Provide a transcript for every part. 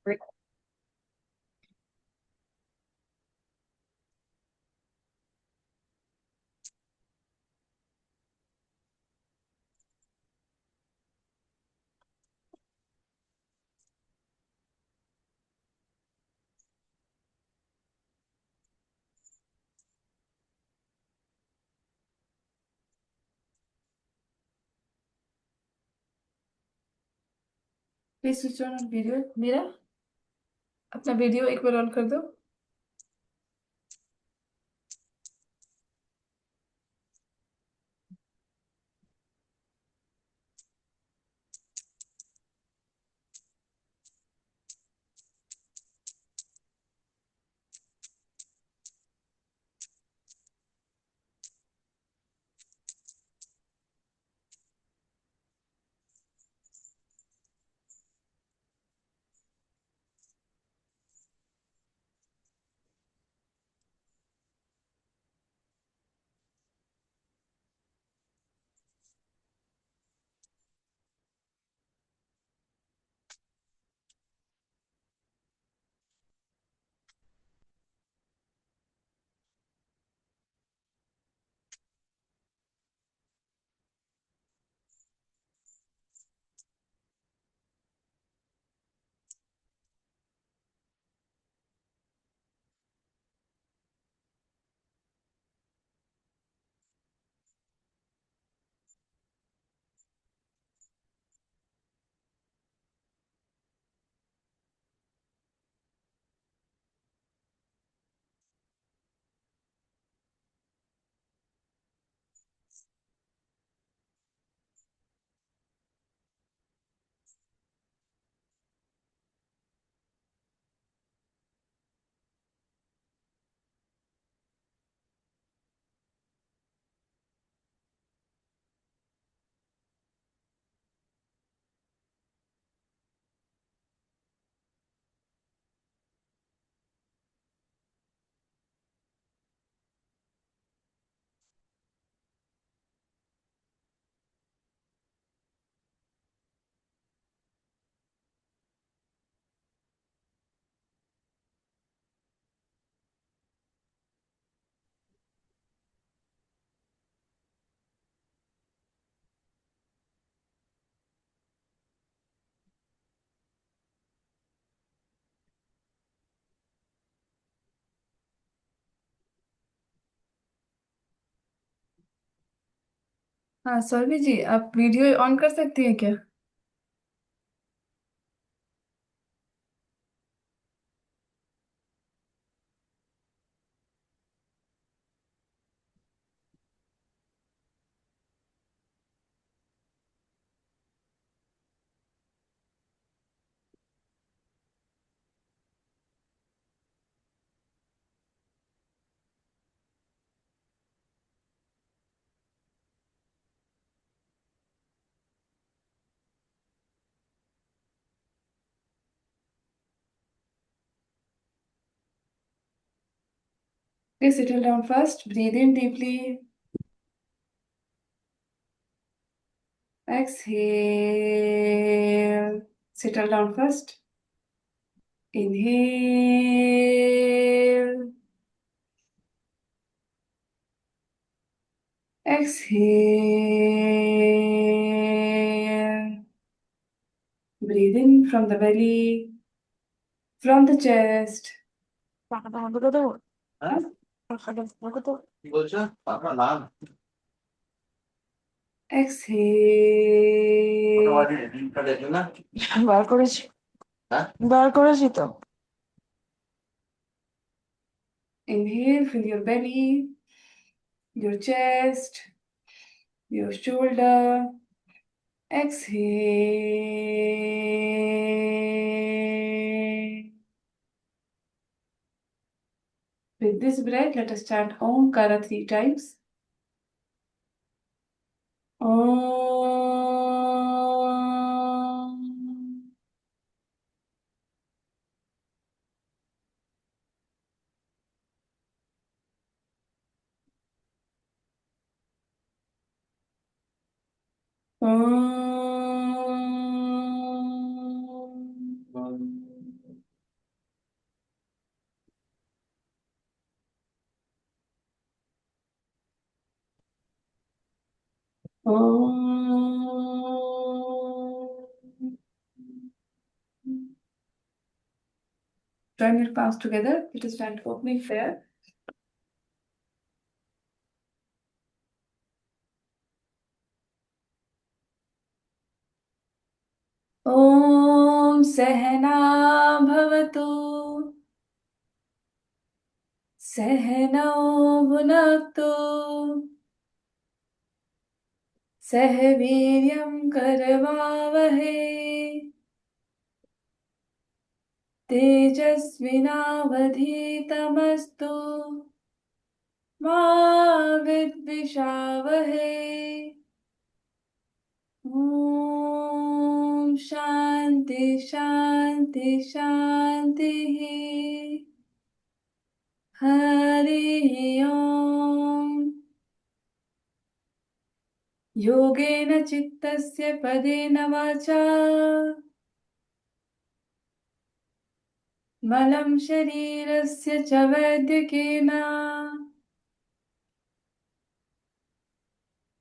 Please switch on video मेरा। अपना video एक बार ऑन कर दो। हाँ सौरभी जी, आप वीडियो ऑन कर सकती हैं क्या? Please settle down first. Breathe in deeply. Exhale. Settle down first. Inhale. Exhale. Breathe in from the belly, from the chest. হ্যাঁ কি বলছো আপনার নাম Exhale. মোটামুটি ডিমটা দেখলে না বার করেছি হ্যাঁ বার করেছি তো। Inhale, fill your belly, your chest, your shoulder. Exhale. With this breath, let us chant Omkara 3 times. Om. Om. Om. Join your palms together. It is time to opening prayer. Om Sehna Bhavatu Sehno Bhunaktu सह वीर्यं करवावहै तेजस्विनावधीतमस्तु मा विद्विषावहै ॐ शान्ति शान्ति शान्तिः हरिः ओम् योगेन चित्तस्य पदेन वाचा मलं शरीरस्य च वैद्यकेन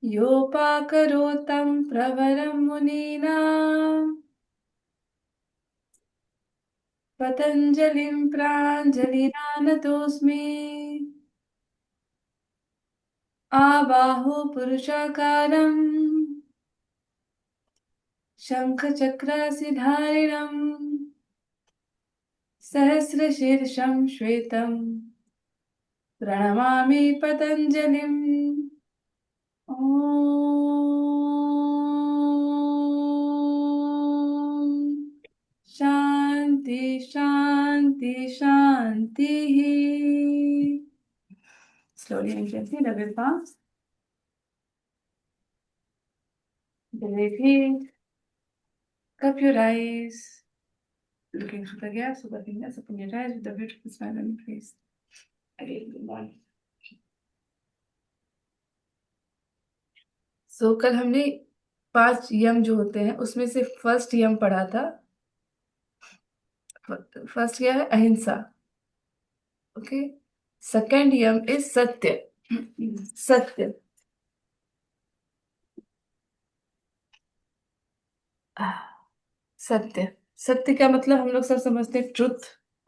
योपाकरोतं प्रवरं मुनीनां पतञ्जलिं प्राञ्जलिरानतोऽस्मि आबाहो पुरुषाकारं शङ्खचक्रासिधारिणं सहस्रशीर्षं श्वेतं प्रणमामि पतञ्जलिम् ॐ शान्ति शान्ति शान्तिः Slowly and gently rub your palms. Breathe. Cup your eyes. Looking through the gaps of the fingers upon your eyes with a beautiful smile on your face. Again, good morning. So कल हमने 5 यम जो होते हैं उसमें से first यम पढ़ा था. First क्या है? अहिंसा. ओके. सेकंड यम इज सत्य. सत्य. सत्य. सत्य का मतलब हम लोग सब समझते हैं ट्रुथ,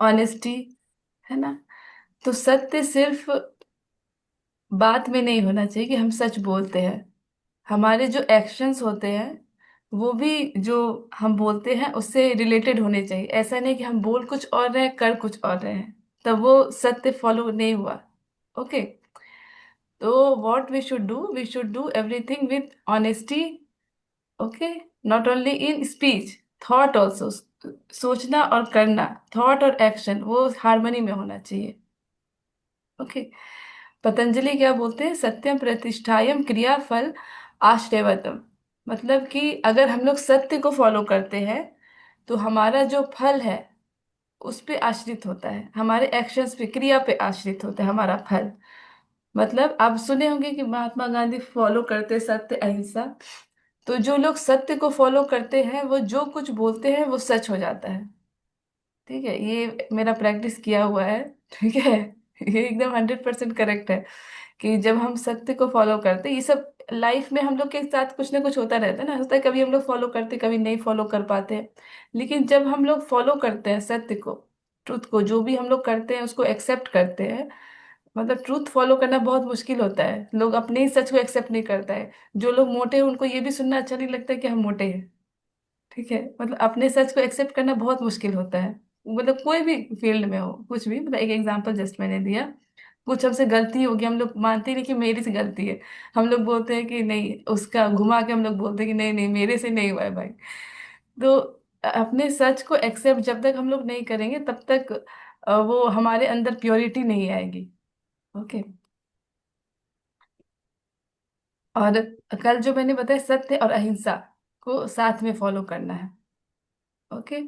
ऑनेस्टी, है ना. तो सत्य सिर्फ बात में नहीं होना चाहिए कि हम सच बोलते हैं. हमारे जो एक्शंस होते हैं वो भी जो हम बोलते हैं उससे रिलेटेड होने चाहिए. ऐसा नहीं कि हम बोल कुछ और रहे हैं कर कुछ और रहे हैं, तब वो सत्य फॉलो नहीं हुआ. ओके. तो what we should do everything with honesty. Okay. Not only in speech, thought also. सोचना और करना, थॉट और एक्शन वो हार्मनी में होना चाहिए. ओके. पतंजलि क्या बोलते हैं? सत्यम प्रतिष्ठायम क्रिया फल आश्रयवतम. मतलब कि अगर हम लोग सत्य को फॉलो करते हैं तो हमारा जो फल है उस पे आश्रित होता है, हमारे एक्शंस पे, क्रिया पे आश्रित होता है हमारा फल. मतलब आप सुने होंगे कि महात्मा गांधी फॉलो करते सत्य अहिंसा. तो जो लोग सत्य को फॉलो करते हैं वो जो कुछ बोलते हैं वो सच हो जाता है. ठीक है. ये मेरा प्रैक्टिस किया हुआ है. ठीक है. ये एकदम 100% करेक्ट है कि जब हम सत्य को फॉलो करते, ये सब लाइफ में हम लोग के साथ कुछ ना कुछ होता रहता है ना. होता है कभी हम लोग फॉलो करते कभी नहीं फॉलो कर पाते हैं. लेकिन जब हम लोग फॉलो करते हैं सत्य को, ट्रुथ को, जो भी हम लोग करते हैं उसको एक्सेप्ट करते हैं. मतलब ट्रूथ फॉलो करना बहुत मुश्किल होता है. लोग अपने ही सच को एक्सेप्ट नहीं करता है. जो लोग मोटे हैं उनको ये भी सुनना अच्छा नहीं लगता है कि हम मोटे हैं. ठीक है. मतलब अपने सच को एक्सेप्ट करना बहुत मुश्किल होता है. मतलब कोई भी फील्ड में हो, कुछ भी. मतलब एक एग्जांपल जस्ट मैंने दिया. कुछ हमसे गलती होगी, हम लोग मानते नहीं कि मेरी से गलती है. हम लोग बोलते हैं कि नहीं, उसका घुमा के हम लोग बोलते हैं कि नहीं नहीं मेरे से नहीं हुआ है भाई. तो अपने सच को एक्सेप्ट जब तक हम लोग नहीं करेंगे तब तक वो हमारे अंदर प्योरिटी नहीं आएगी. ओके. और कल जो मैंने बताया सत्य और अहिंसा को साथ में फॉलो करना है. ओके.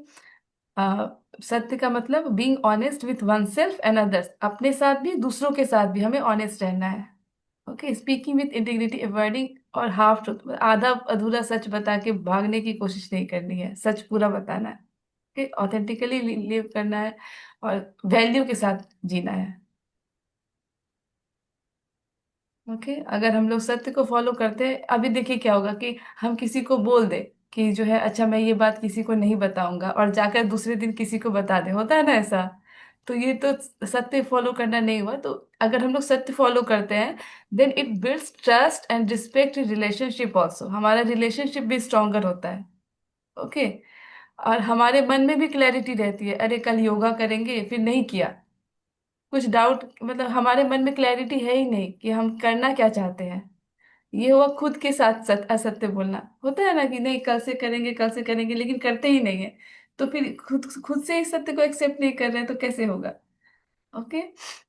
सत्य का मतलब being honest with one self and others. अपने साथ भी दूसरों के साथ भी हमें ऑनेस्ट रहना है. Okay. Speaking with integrity, avoiding और हाफ ट्रूथ, आधा अधूरा सच बता के भागने की कोशिश नहीं करनी है, सच पूरा बताना है. ओके. ऑथेंटिकली लिव करना है और वैल्यू के साथ जीना है. ओके, अगर हम लोग सत्य को फॉलो करते हैं, अभी देखिए क्या होगा कि हम किसी को बोल दे कि जो है अच्छा मैं ये बात किसी को नहीं बताऊंगा, और जाकर दूसरे दिन किसी को बता दे, होता है ना ऐसा। तो ये तो सत्य फॉलो करना नहीं हुआ। तो अगर हम लोग सत्य फॉलो करते हैं, then it builds trust and respect in relationship also, हमारा रिलेशनशिप भी स्ट्रांगर होता है। ओके। और हमारे मन में भी क्लैरिटी रहती है, अरे कल योगा करेंगे फिर नहीं किया, कुछ डाउट, मतलब हमारे मन में क्लैरिटी है ही नहीं कि हम करना क्या चाहते हैं। ये हुआ खुद के साथ असत्य बोलना, होता है ना कि नहीं कल से करेंगे कल से करेंगे, लेकिन करते ही नहीं है। तो फिर खुद खुद से ही सत्य को एक्सेप्ट नहीं कर रहे हैं तो कैसे होगा। ओके।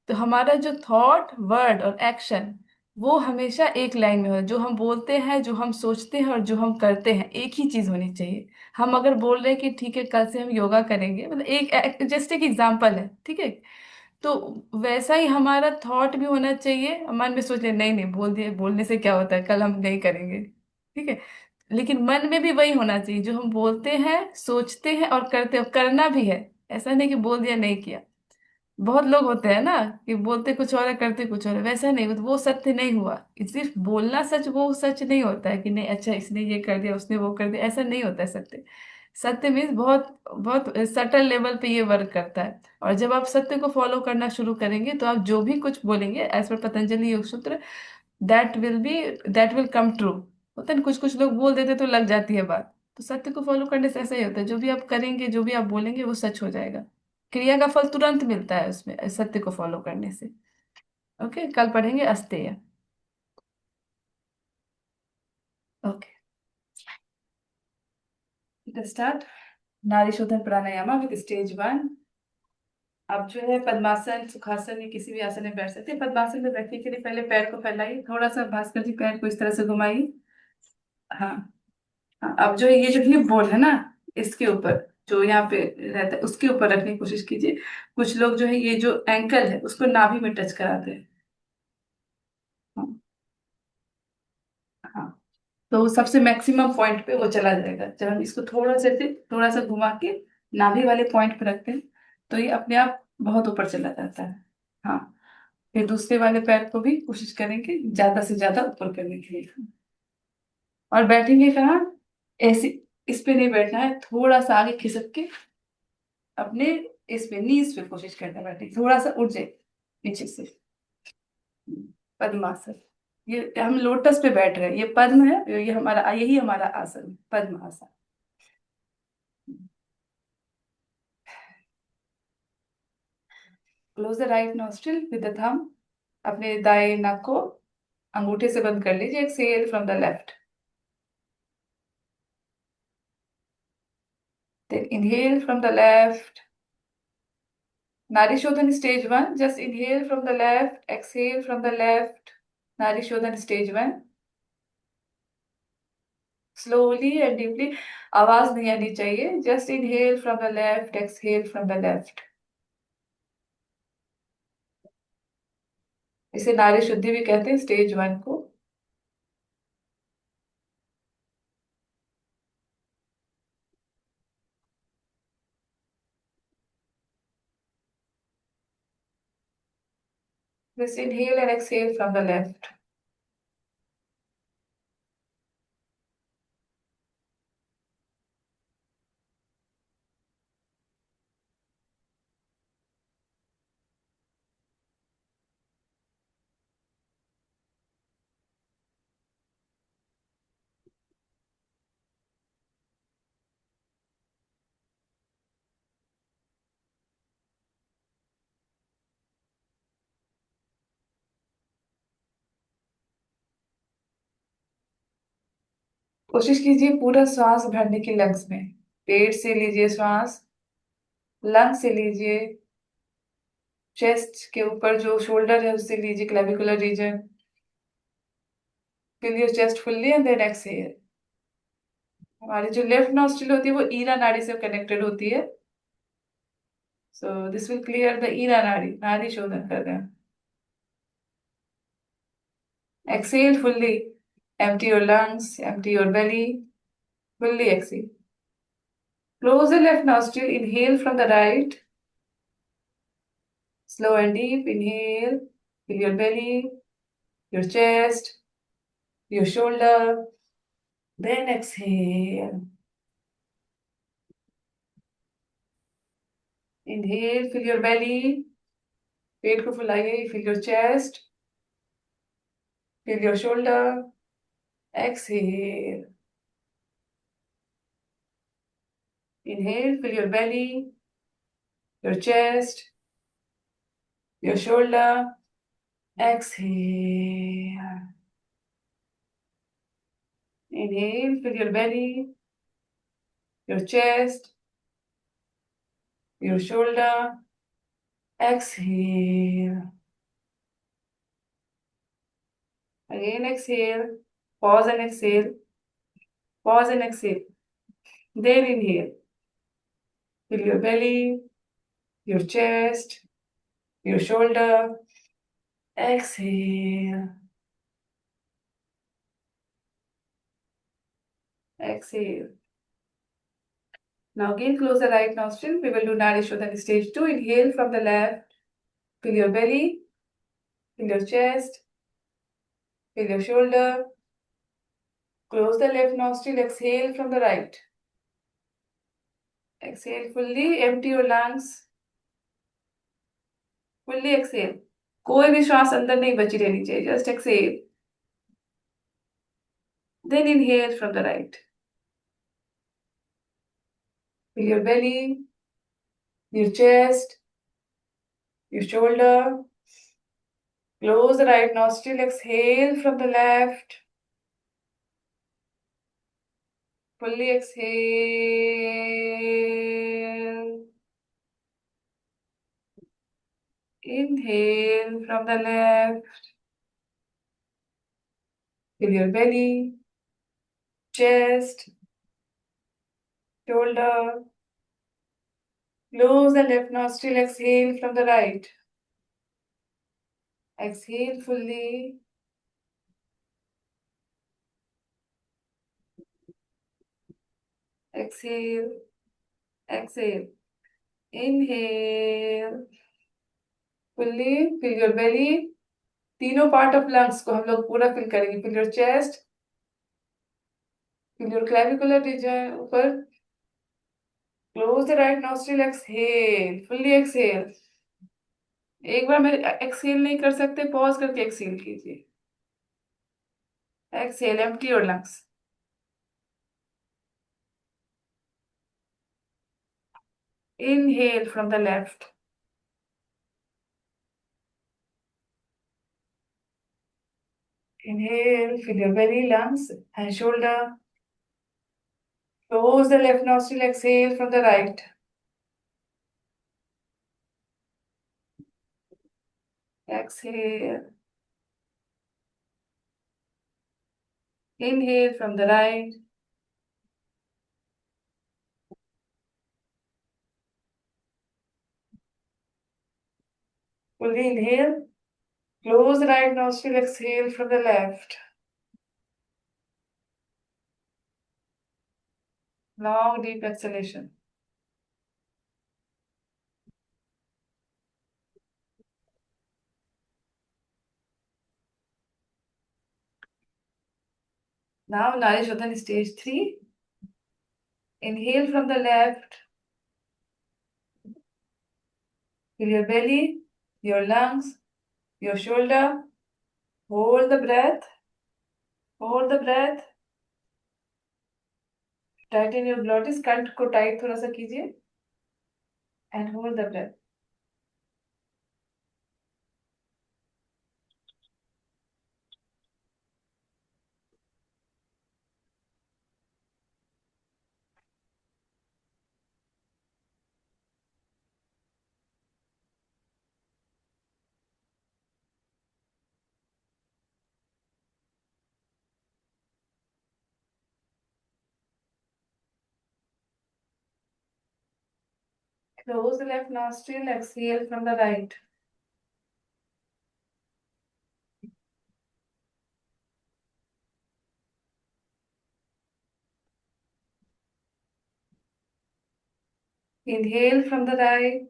तो हमारा जो थॉट वर्ड और एक्शन, वो हमेशा एक लाइन में हो, जो हम बोलते हैं जो हम सोचते हैं और जो हम करते हैं एक ही चीज होनी चाहिए। हम अगर बोल रहे हैं कि ठीक है कल से हम योगा करेंगे, मतलब एक जस्ट एक एग्जाम्पल है, ठीक है, तो वैसा ही हमारा थॉट भी होना चाहिए। मन में सोच ले नहीं नहीं बोल दिए, बोलने से क्या होता है, कल हम नहीं करेंगे, ठीक है, लेकिन मन में भी वही होना चाहिए जो हम बोलते हैं सोचते हैं और करते हैं, करना भी है। ऐसा नहीं कि बोल दिया नहीं किया। बहुत लोग होते हैं ना कि बोलते कुछ और है करते कुछ और है, वैसा नहीं, वो सत्य नहीं हुआ। सिर्फ बोलना सच, वो सच नहीं होता है कि नहीं अच्छा इसने ये कर दिया उसने वो कर दिया, ऐसा नहीं होता है सत्य। सत्य मीन्स बहुत बहुत सटल लेवल पे ये वर्क करता है। और जब आप सत्य को फॉलो करना शुरू करेंगे तो आप जो भी कुछ बोलेंगे एज पर पतंजलि योग सूत्र, that will be, that will come true. होता है ना, कुछ कुछ लोग बोल देते तो लग जाती है बात। तो सत्य को फॉलो करने से ऐसा ही होता है, जो भी आप करेंगे जो भी आप बोलेंगे वो सच हो जाएगा। क्रिया का फल तुरंत मिलता है उसमें, सत्य को फॉलो करने से। ओके, कल पढ़ेंगे अस्तेय। Okay, start. नारी शोधन प्राणायामा विद स्टेज 1। अब जो है पद्मासन सुखासन या किसी भी आसन में बैठ सकते हैं। पद्मासन में बैठने के लिए पहले पैर को फैलाइए, थोड़ा सा भास्कर जी पैर को इस तरह से घुमाइए। हाँ। हाँ, अब जो ये जो हिप बोन है ना, इसके ऊपर जो यहाँ पे रहता है उसके ऊपर रखने की कोशिश कीजिए। कुछ लोग जो है ये जो एंकल है उसको नाभि में टच कराते हैं। हाँ। हाँ। तो सबसे मैक्सिमम पॉइंट पे वो चला जाएगा। जब हम इसको थोड़ा सा घुमा के नाभि वाले पॉइंट पे रखते हैं तो ये अपने आप बहुत ऊपर चला जाता है। हाँ। फिर दूसरे वाले पैर को भी कोशिश करेंगे ज्यादा से ज्यादा ऊपर करने के लिए। और बैठेंगे कहाँ, ऐसे इस पे नहीं बैठना है, थोड़ा सा आगे खिसक के अपने इस पे नीज पे कोशिश करना है बैठने की। थोड़ा सा उठ जाए पीछे से। पद्मासन। ये हम लोटस पे बैठ रहे हैं, ये पद्म है, ये हमारा यही हमारा आसन पद्म आसन। Close the right nostril with the thumb. अपने दाएं नाक को अंगूठे से बंद कर लीजिए। Exhale from the left, then inhale from the left. नारी शोधन stage 1, just inhale from the left, exhale from the left. नारी शोधन स्टेज 1, स्लोली एंड डीपली। आवाज नहीं आनी चाहिए, just inhale from the left, exhale from the left. इसे नारी शुद्धि भी कहते हैं स्टेज 1 को। Just inhale and exhale from the left. कोशिश कीजिए पूरा श्वास भरने की लंग्स में। पेट से लीजिए श्वास, लंग से लीजिए, चेस्ट के ऊपर जो शोल्डर है उससे लीजिए, clavicular region. Fill your chest fully and then exhale. हमारी जो लेफ्ट नॉस्ट्रिल होती है वो ईरा नाड़ी से कनेक्टेड होती है। So this will clear the ida nadi, नाड़ी शोधन कर रहे हैं। Exhale fully, empty your lungs, empty your belly, fully exhale. Close the left nostril, inhale from the right, slow and deep, inhale, fill your belly, your chest, your shoulder. Then exhale. Inhale, fill your belly. पेट को फुलाइए. Fill your chest, fill your shoulder. Exhale. Inhale, fill your belly, your chest, your shoulder. Exhale. Inhale, fill your belly, your chest, your shoulder. Exhale. Again, exhale. Pause and exhale. Pause and exhale. Then inhale. Fill your belly, your chest, your shoulder. Exhale. Exhale. Now again close the right nostril. We will do Nadi Shodhana stage 2. Inhale from the left. Fill your belly, fill your chest, fill your shoulder. Close the left nostril. Exhale from the right. Exhale fully. Empty your lungs. Fully exhale. कोई भी श्वास अंदर नहीं बची रहनी चाहिए. Just exhale. Then inhale from the right. Fill your belly, your chest, your shoulder. Close the right nostril. Exhale from the left. Fully exhale. Inhale from the left. Fill your belly, chest, shoulder. Close the left nostril. Exhale from the right. Exhale fully. Exhale. Exhale. Inhale. Fully fill your belly. तीनों part of lungs को हम लोग पूरा fill करेंगे. Fill your chest. Fill your clavicular region ऊपर. Close the right nostril. Exhale. Fully exhale. एक बार में exhale नहीं कर सकते. पॉज करके एक्सहेल कीजिए. Exhale. Empty your lungs. Inhale from the left. Inhale, fill your belly, lungs, and shoulder. Close the left nostril, exhale from the right. Exhale. Inhale from the right. Fully inhale. Close the right nostril, exhale from the left. Long, deep exhalation. Now, Nari Shodhan stage 3. Inhale from the left. Fill your belly, your lungs, your shoulder. Hold the breath. Hold the breath. Tighten your glottis. कंठ को tight थोड़ा सा कीजिए. And hold the breath. Close the left nostril, exhale from the right. Inhale from the right.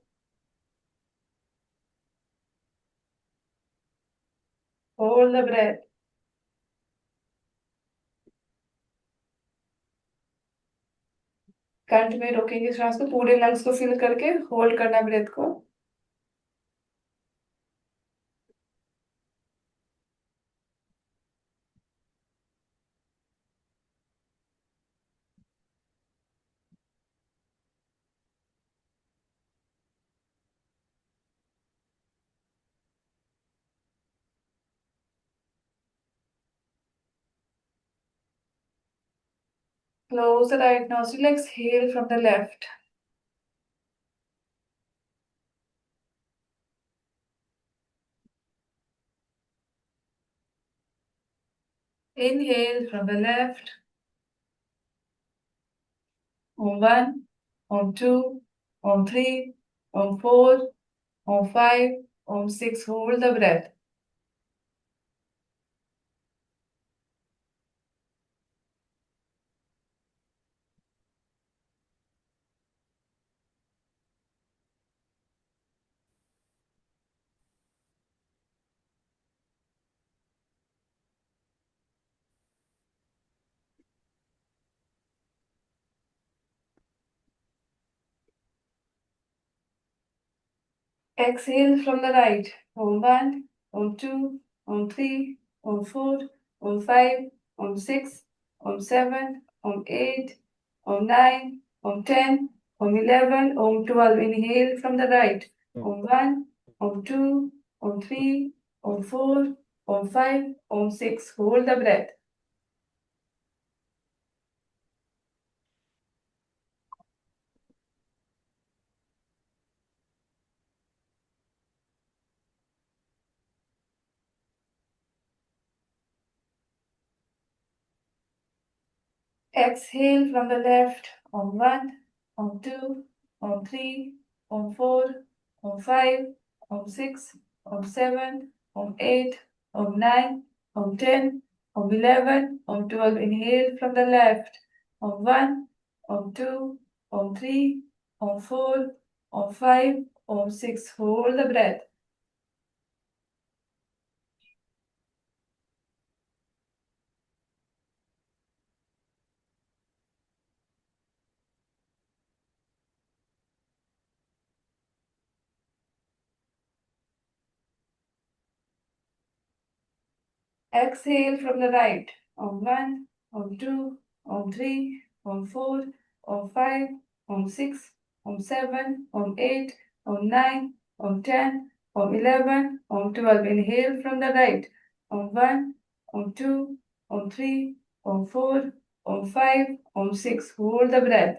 Hold the breath. कंठ में रोकेंगे श्वास को, पूरे लंग्स को फिल करके होल्ड करना ब्रेथ को। Close the right nostril, exhale from the left. Inhale from the left. On 1, on 2, on 3, on 4, on 5, on 6. Hold the breath. Exhale from the right. On 1, on 2, on 3, on 4, on 5, on 6, on 7, on 8, on 9, on 10, on 11, on 12. Inhale from the right. On 1, on 2, on 3, on 4, on 5, on 6. Hold the breath. Exhale from the left on 1, on 2, on 3, on 4, on 5, on 6, on 7, on 8, on 9, on 10, on 11, on 12. Inhale from the left on 1, on 2, on 3, on 4, on 5, on 6. Hold the breath. Exhale from the right on 1, on 2, on 3, on 4, on 5, on 6, on 7, on 8, on 9, on 10, on 11, on 12. Inhale from the right on 1, on 2, on 3, on 4, on 5, on 6. Hold the breath.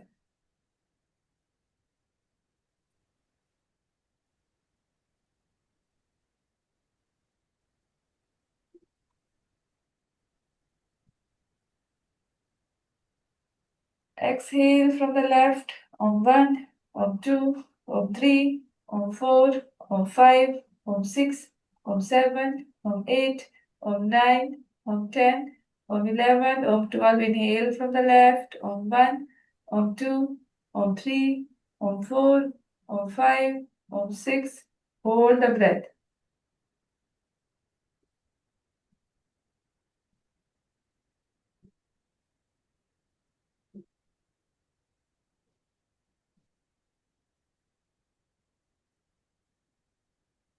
Exhale from the left on 1, on 2, on 3, on 4, on 5, on 6, on 7, on 8, on 9, on 10, on 11, on 12. Inhale from the left on 1, on 2, on 3, on 4, on 5, on 6. Hold the breath.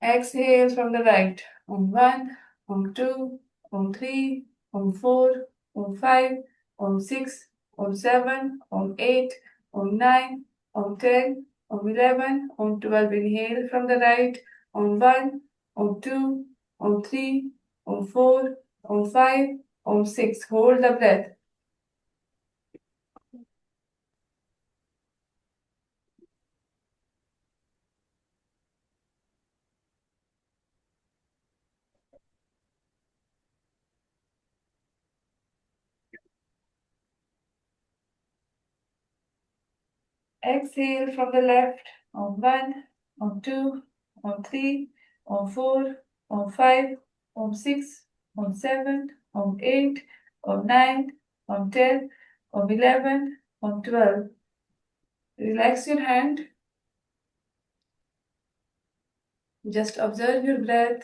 Exhale from the right on 1, on 2, on 3, on 4, on 5, on 6, on 7, on 8, on 9, on 10, on 11, on 12. Inhale from the right on 1, on 2, on 3, on 4, on 5, on 6. Hold the breath. Exhale from the left on 1, on 2, on 3, on 4, on 5, on 6, on 7, on 8, on 9, on 10, on 11, on 12. Relax your hand. Just observe your breath.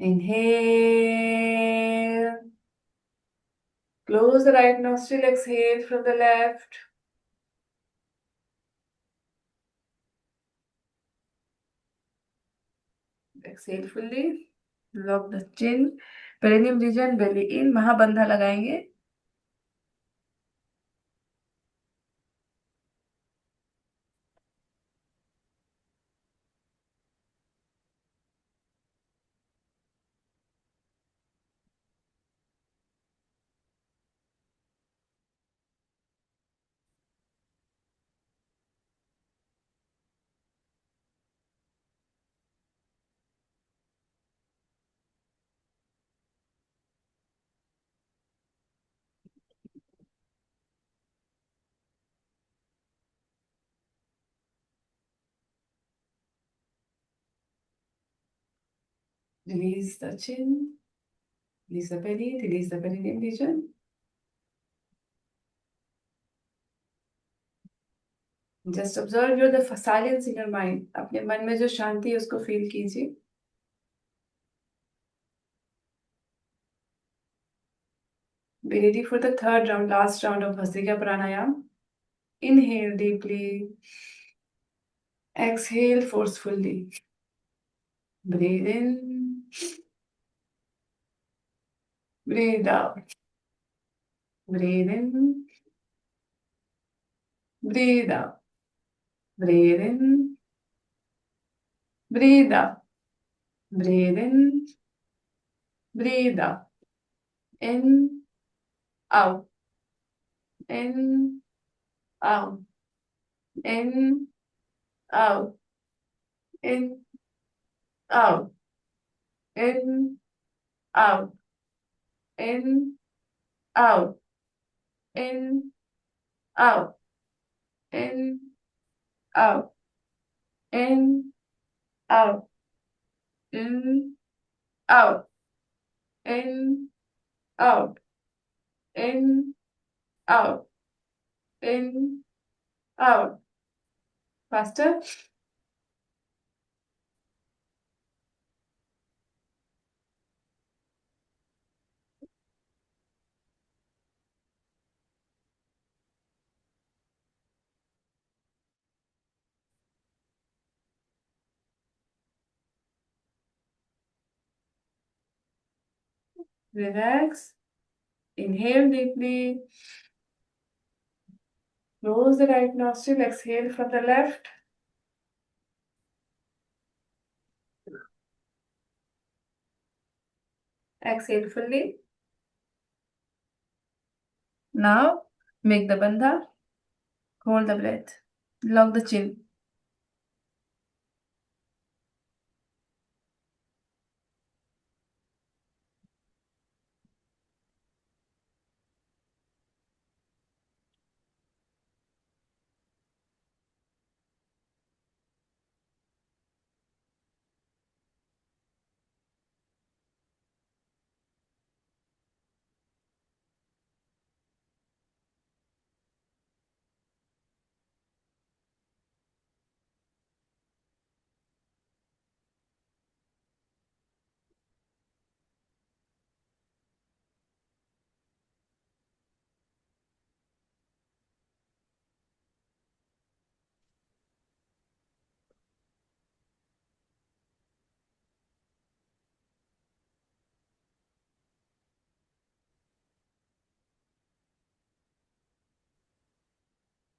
Inhale. Close the right nostril. Exhale from the left. Exhale fully. Lock the chin. Perineum region, belly in. महाबंधा लगाएंगे. Release the chin. Release the belly. Release the perineum region. Just observe your the silence in your mind. अपने मन में जो शांति है उसको feel कीजिए. Be ready for the third round, last round of Bhastrika Pranayam. Inhale deeply. Exhale forcefully. Breathe in. Breathe out. Breathe in. Breathe out. Breathe in. Breathe out. Breathe in. Breathe out. In. Out. In. Out. In. Out. In. Out. In. Out. In. Out. In. Out. In. Out. In. Out. In. Out. In. Out. In. Out. In. Out. Faster. Relax. Inhale deeply. Close the right nostril. Exhale from the left. Exhale fully. Now make the bandha. Hold the breath. Lock the chin.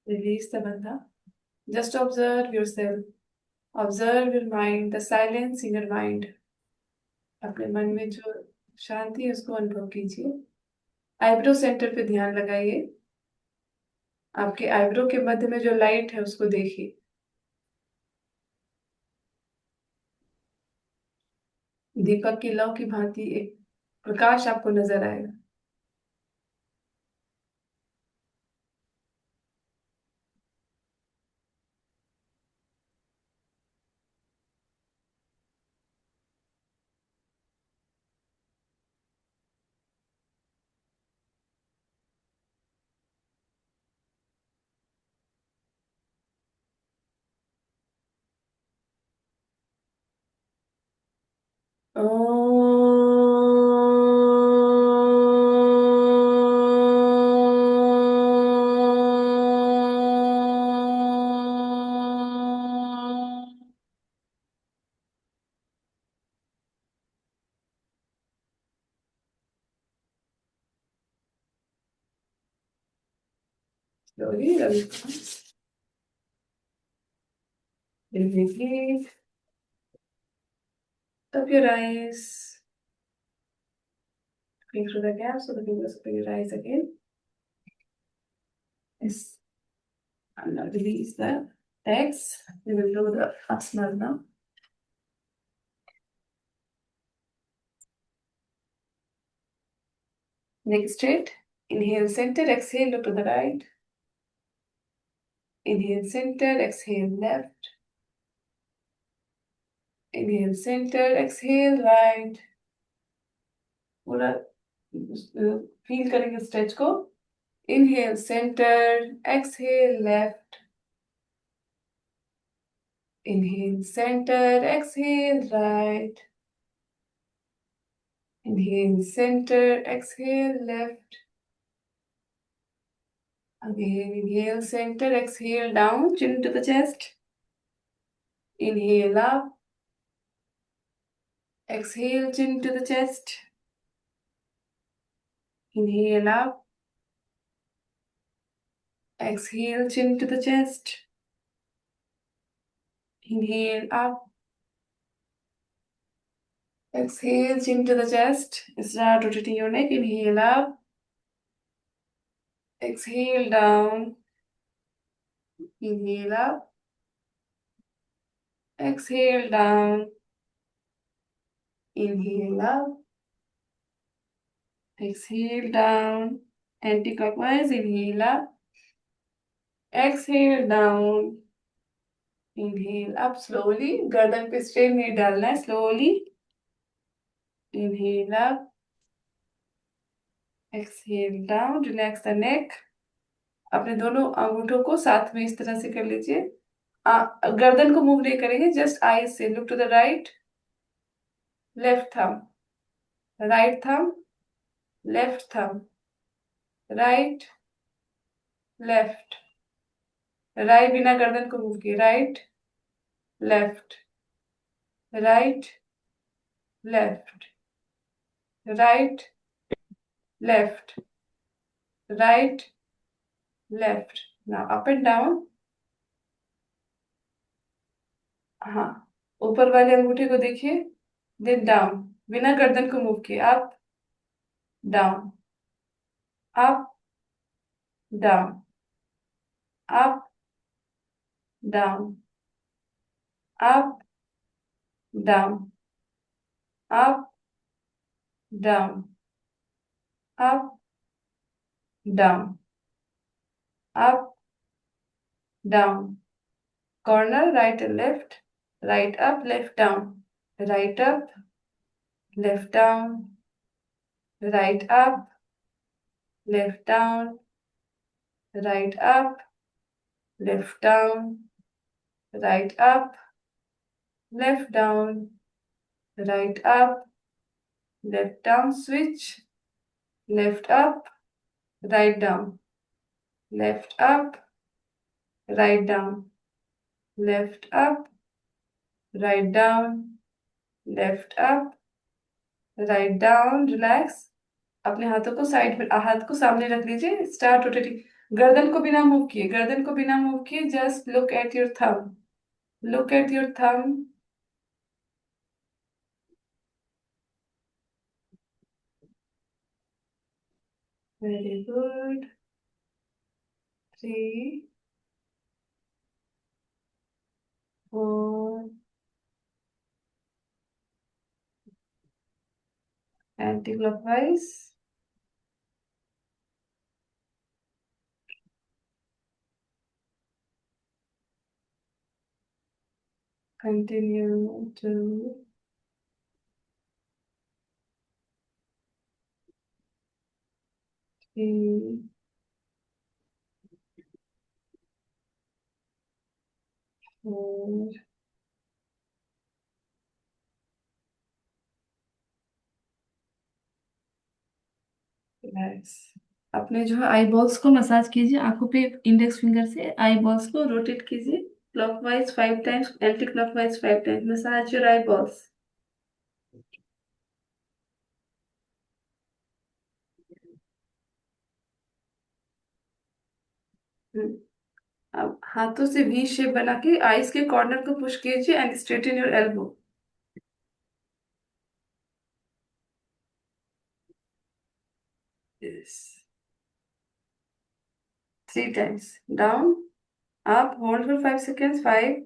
Release the bandha. Just observe yourself. Observe your mind, the silence in your mind. अपने मन में जो शांति है उसको अनुभव कीजिए. Eyebrow centre पे ध्यान लगाइए. आपके आईब्रो के मध्य में जो लाइट है उसको देखिए. दीपक की लौ की भांति एक प्रकाश आपको नजर आएगा. ओम Slowly, Ravi comes. Breathe. Up your eyes. Looking through the gap so the fingers open your eyes again. Yes. And now release the legs. We will do the asana now. Neck straight. Inhale center, exhale, look to the right. Inhale center, exhale left. Inhale center, exhale right. पूरा feel करेंगे stretch को. Inhale center, exhale left. Inhale center, exhale right. Inhale center, exhale left. Again, inhale center, exhale down, chin to the chest. Inhale up. Exhale, chin to the chest. Inhale up. Exhale, chin to the chest. Inhale up. Exhale, chin to the chest. Start rotating your neck. Inhale up. Exhale down. Inhale up. Exhale down. Inhale up. Exhale down. Anti-clockwise. Inhale up. Exhale down. Inhale up slowly. गर्दन पे strain नहीं डालना है. Slowly. Inhale up. Exhale down. Relax the neck. अपने दोनों अंगूठों को साथ में इस तरह से कर लीजिए. गर्दन को मूव नहीं करेंगे. जस्ट आईज से look to the right. Left thumb. Right thumb. Left thumb. Right. Left. Right बिना गर्दन को मूव किए. Right. Left. Right. Left. Right. Left. Right. Left. Now up and down. हाँ, ऊपर वाले अंगूठे को देखिए. देन डाउन बिना गर्दन को मूव किए. Up. Down. Up. Down. Up. Down. Up. Down. Up. Down. Up. Down. Up. Down. Corner, right and left. Right up, left down. Right up, left down. Right up, left down. Right up, left down. Right up, left down. Right up, left down. Switch. Left up, right down. Left up, right down. Left up, right down. Left up, right down. Relax. अपने हाथों को side में, हाथ को सामने रख लीजिए. Start rotating. गर्दन को बिना मूव किए. गर्दन को बिना मूव किए. Just look at your thumb. Look at your thumb. Very good. 3, 4. Anti-clockwise. Continue to 3, 4. Relax. अपने जो है आई बॉल्स को मसाज कीजिए. आंखों पे इंडेक्स फिंगर से आई बॉल्स को रोटेट कीजिए. Clockwise 5 times. Anti clockwise 5 times. Massage your I balls. अब हाथों से वी शेप बना के आईज के कॉर्नर को पुश कीजिए and straighten your elbow. Yes. 3 times. Down, up, hold for 5 seconds. 5,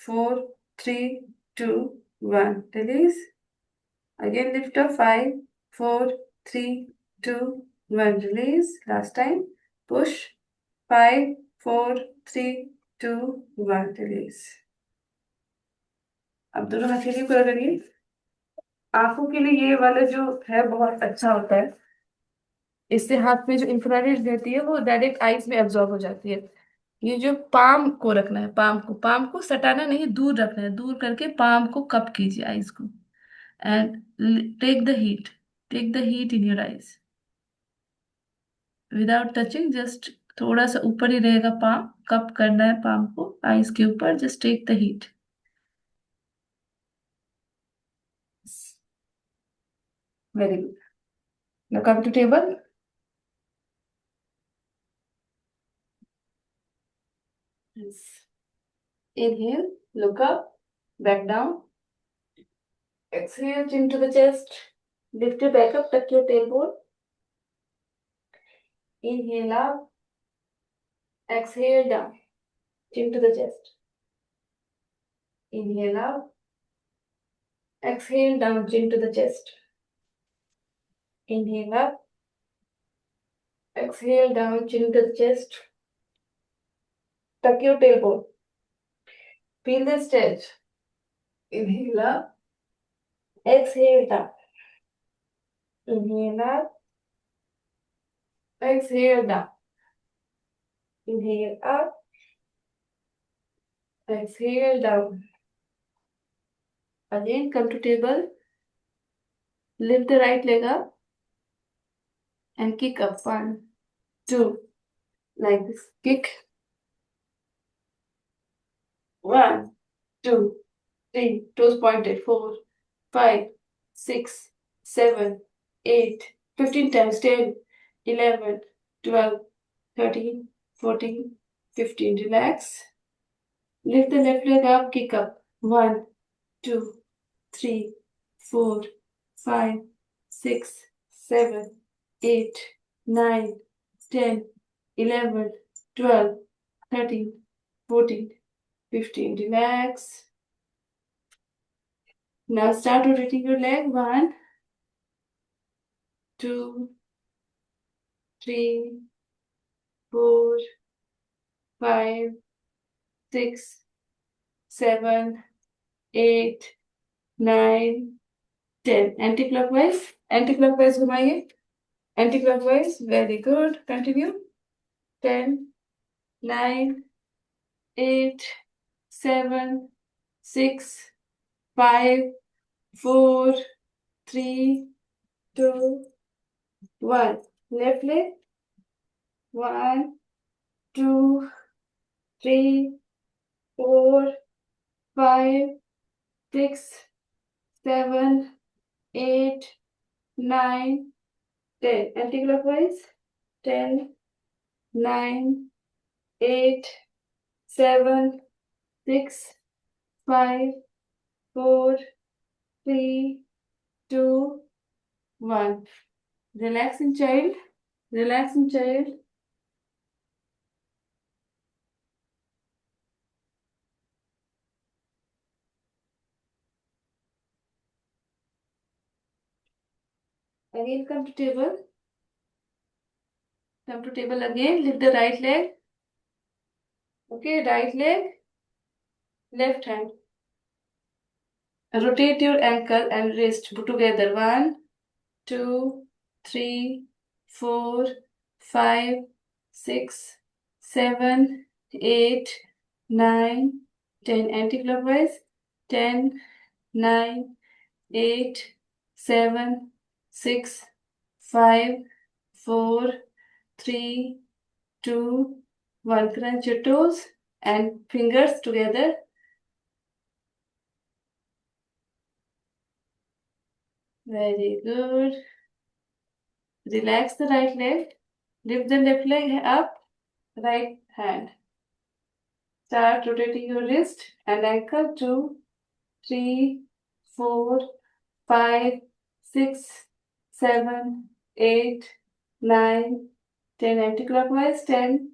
4, 3, 2, 1. Release. Again lift up. 5, 4, 3, 2, 1. Release. Last time. Push. 5, 4, 3, 2, 1. Release. अब दोनों हथेली को रगड़िए. आंखों के लिए ये वाला जो है बहुत अच्छा होता है. इससे हाथ में जो इंफ्रारेड रहती है वो डायरेक्ट आईज में एब्जॉर्ब हो जाती है. ये जो पाम को रखना है, पाम को सटाना नहीं, दूर रखना है. दूर करके पाम को कप कीजिए आईज को. And take the heat in your eyes without touching. Just थोड़ा सा ऊपर ही रहेगा पाम. कप करना है पाम को आईज के ऊपर. Just take the heat. Very good. Now come to table. Inhale, look up, back down. Exhale, chin to the chest. Lift your back up, tuck your tailbone. Inhale up, exhale down, chin to the chest. Inhale up, exhale down, chin to the chest. Inhale up, exhale down, chin to the chest. Tuck your tailbone. Feel the stretch. Inhale up, exhale down. Inhale up, exhale down. Inhale up, exhale down. Again, come to table. Lift the right leg up and kick up. 1, 2, like this. Kick. 1, 2, 3, toes pointed. 4, 5, 6, 7, 8, 15 times. 10, 11, 12, 13, 14, 15. Relax. Lift the left leg up, kick up. 1, 2, 3, 4, 5, 6, 7, 8, 9, 10, 11, 12, 13, 14, 15. Relax. Now start rotating your leg. 1, 2, 3, 4, 5, 6, 7, 8, 9, 10. Anti-clockwise. Anti-clockwise घुमाइए. Anti-clockwise. Very good. Continue. 10, 9, 8, 7, 6, 5, 4, 3, 2, 1. Left leg. 1, 2, 3, 4, 5, 6, 7, 8, 9, 10. Anti-clockwise. 10, 9, 8, 7, 6, 5, 4, 3, 2, 1. Relax in child. Relax in child. Again come to table. Come to table again. Lift the right leg. Okay, right leg. Left hand. Rotate your ankle and wrist together. 1, 2, 3, 4, 5, 6, 7, 8, 9, 10. Anti-clockwise. 10, 9, 8, 7, 6, 5, 4, 3, 2, 1. Crunch your toes and fingers together. Very good. Relax the right leg. Lift the left leg up. Right hand. Start rotating your wrist and ankle. 2, 3, 4, 5, 6, 7, 8, 9, 10. Anti-clockwise. 10,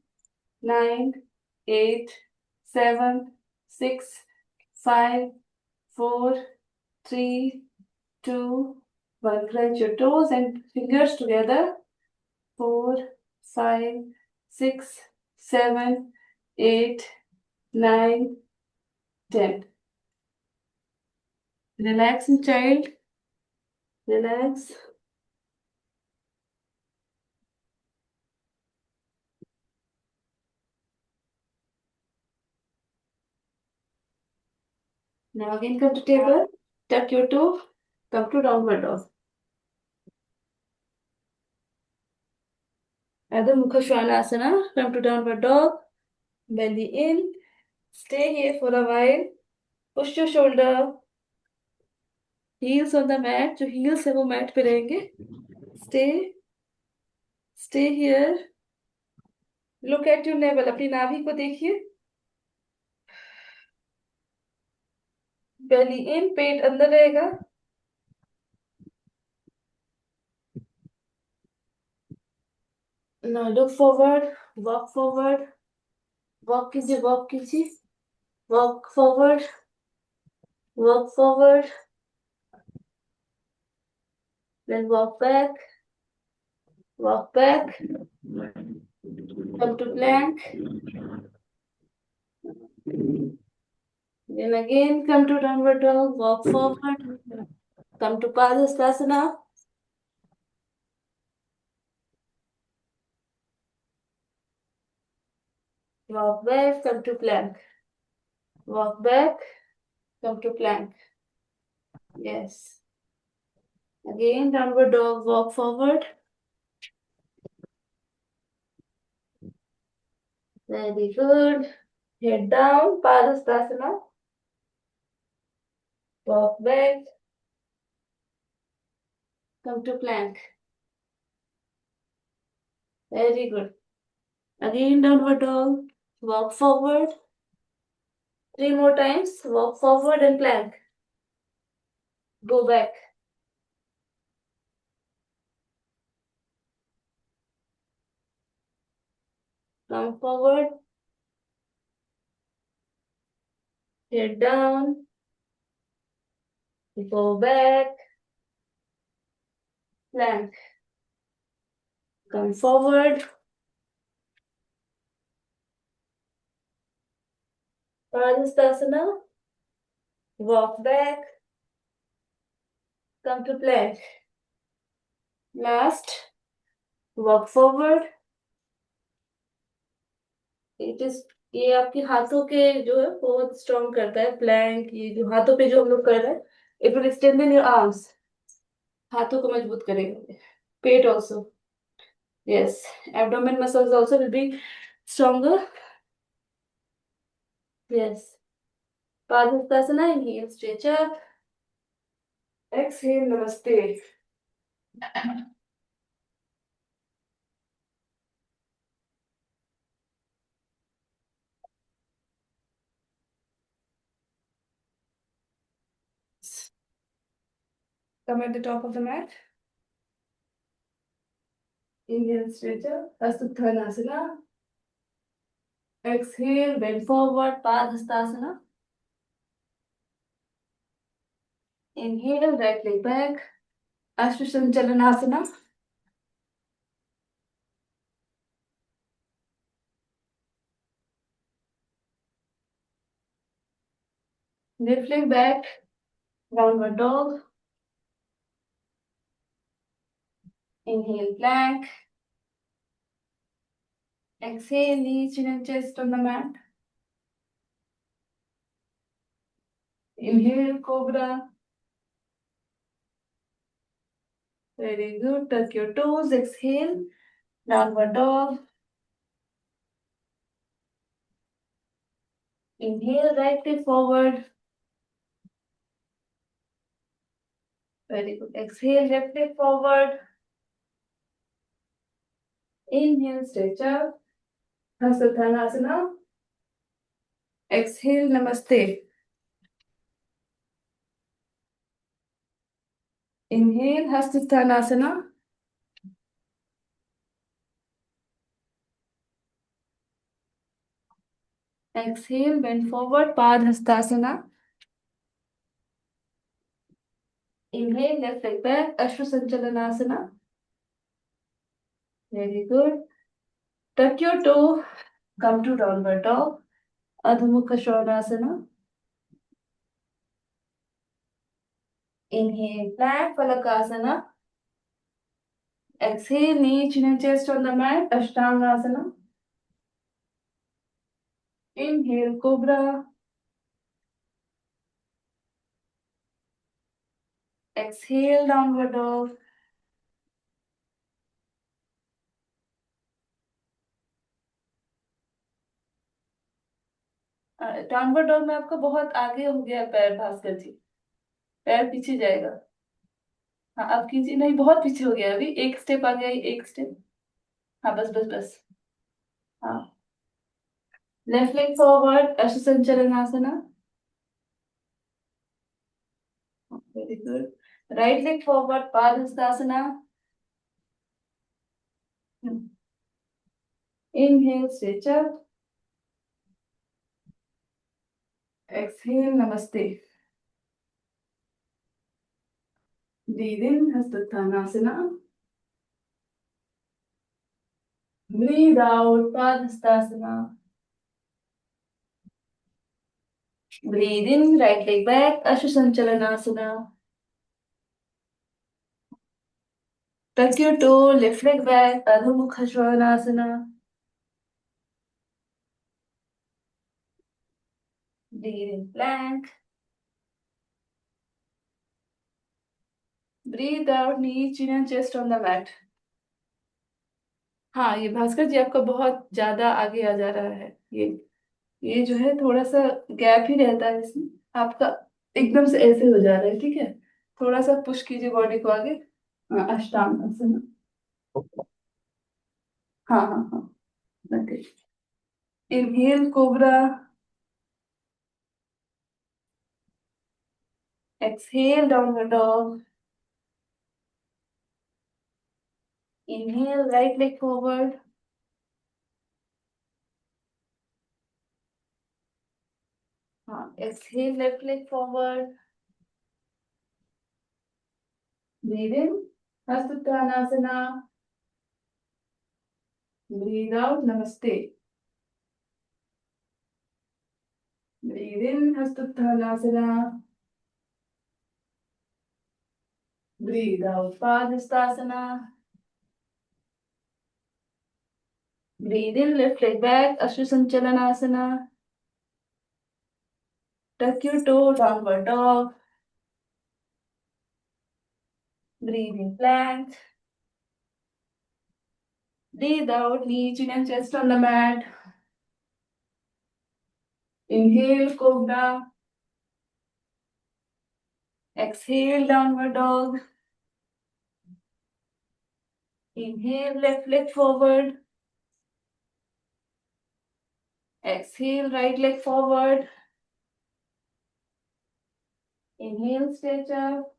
9, 8, 7, 6, 5, 4, 3, 2, 1. Crunch your toes and fingers together. 4, 5, 6, 7, 8, 9, 10. Relax, child. Relax. Now again come to table. Tuck your toe. Come to downward dog. Adho Mukha Svanasana. Come to downward dog. Belly in. Stay here for a while. Push your shoulder. Heels on the mat. जो heels है वो mat पे रहेंगे. Stay. Stay here. Look at your navel. अपनी नाभि को देखिए. Belly in. पेट अंदर रहेगा. Now look forward. Walk forward. Walk कीजिए. Walk कीजिए. Walk forward. Walk forward. Then walk back. Walk back. Come to plank. Then again come to downward dog. Walk forward. Come to Padhastasana. Walk back. Come to plank. Walk back. Come to plank. Yes. Again downward dog. Walk forward. Very good. Head down. Padhastasana. Walk back. Come to plank. Very good. Again downward dog. Walk forward. 3 more times. Walk forward and plank. Go back. Come forward. Head down. Go back. Plank. Come forward. Padhastasana. Walk back. Come to plank. Last. Walk forward. It is ये आपके हाथों के जो है बहुत strong करता है. Planck ये जो हाथों पे जो हम लोग कर रहे हैं, it will strengthen your arms. हाथों को मजबूत करेगा. पेट also. Yes, abdomen muscles also will be stronger. Yes. Padhastasana. Inhale, stretch up. Exhale, namaste. Come at the top of the mat. Inhale, stretch up. Asuttanasana. Exhale, bend forward, Padhastasana. Inhale, right leg back. Ashwashanchalanasana. Left leg back. Downward dog. Inhale, plank. Exhale, knees, chin and chest on the mat. Inhale, cobra. Very good. Tuck your toes. Exhale. Downward dog. Inhale, right leg forward. Very good. Exhale, left leg forward. Inhale, stretch up. Hastauttanasana. Exhale namaste. Inhale Hastauttanasana. Exhale bend forward Pada Hastasana. Inhale left leg back Ashwa Sanchalanasana. Very good. Tuck your toe, come to downward dog Adho Mukha Svanasana. Inhale, plank Palakasana. Exhale, knee, chin and chest on the mat, Ashtangasana. Inhale, Cobra. Exhale, Downward Dog. Downward dog में आपका बहुत आगे हो गया पैर भास्कर जी। पैर पीछे जाएगा। हाँ आप कीजिए, नहीं बहुत पीछे हो गया, अभी एक स्टेप आ गया, एक स्टेप। हाँ बस बस बस। हाँ left leg forward Ashwa Sanchalanasana. Very good. Right leg forward Pada Hastasana. Inhale stretch up. Exhale namaste. Breathe in Hastattanasana. Breathe out Padhastasana. Breathe in, right leg back, Ashasanchalanasana. Tuck your toe, left leg back, Adho Mukha Svanasana. Breathe in plank. Breathe out, knee, chin and chest on the mat. हाँ ये भास्कर जी आपका बहुत ज्यादा आगे आ जा रहा है। ये जो है थोड़ा सा गैप ही रहता है इसमें आपका, एकदम से ऐसे हो जा रहा है, ठीक है। थोड़ा सा पुश कीजिए बॉडी को आगे। हाँ अष्टांग आसन। हाँ हाँ हाँ। Okay. Inhale cobra. Exhale downward dog. Inhale right leg forward. हाँ exhale left leg forward. Breathe in Hasuttanasana. Breathe out Namaste. Breathe in Hasuttanasana. Breathe out Padhastasana. Breathe in left leg back Ashwasanchalanasana. Tuck your toe downward dog. Breathe in plank. Breathe out knee, chin and chest on the mat. Inhale cobra. Exhale downward dog. Inhale left leg forward. Exhale right leg forward. Inhale stretch up.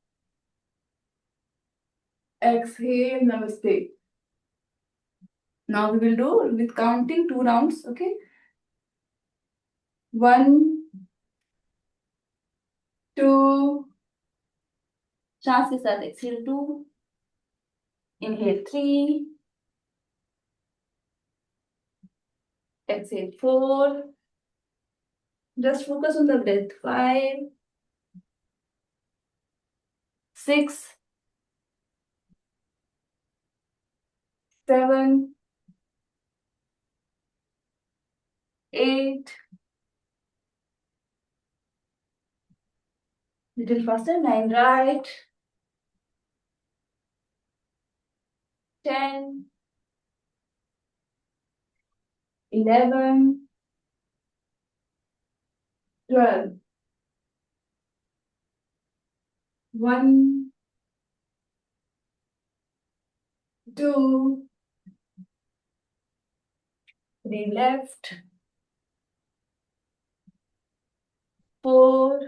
Exhale namaste. Now we will do with counting 2 rounds, okay? 1, 2, सांस के साथ exhale 2, inhale 3, exhale 4. Just focus on the breath. 5, 6, 7, 8. Little faster. 9 right. 10, 11, 12. 1, 2, 3 left, 4,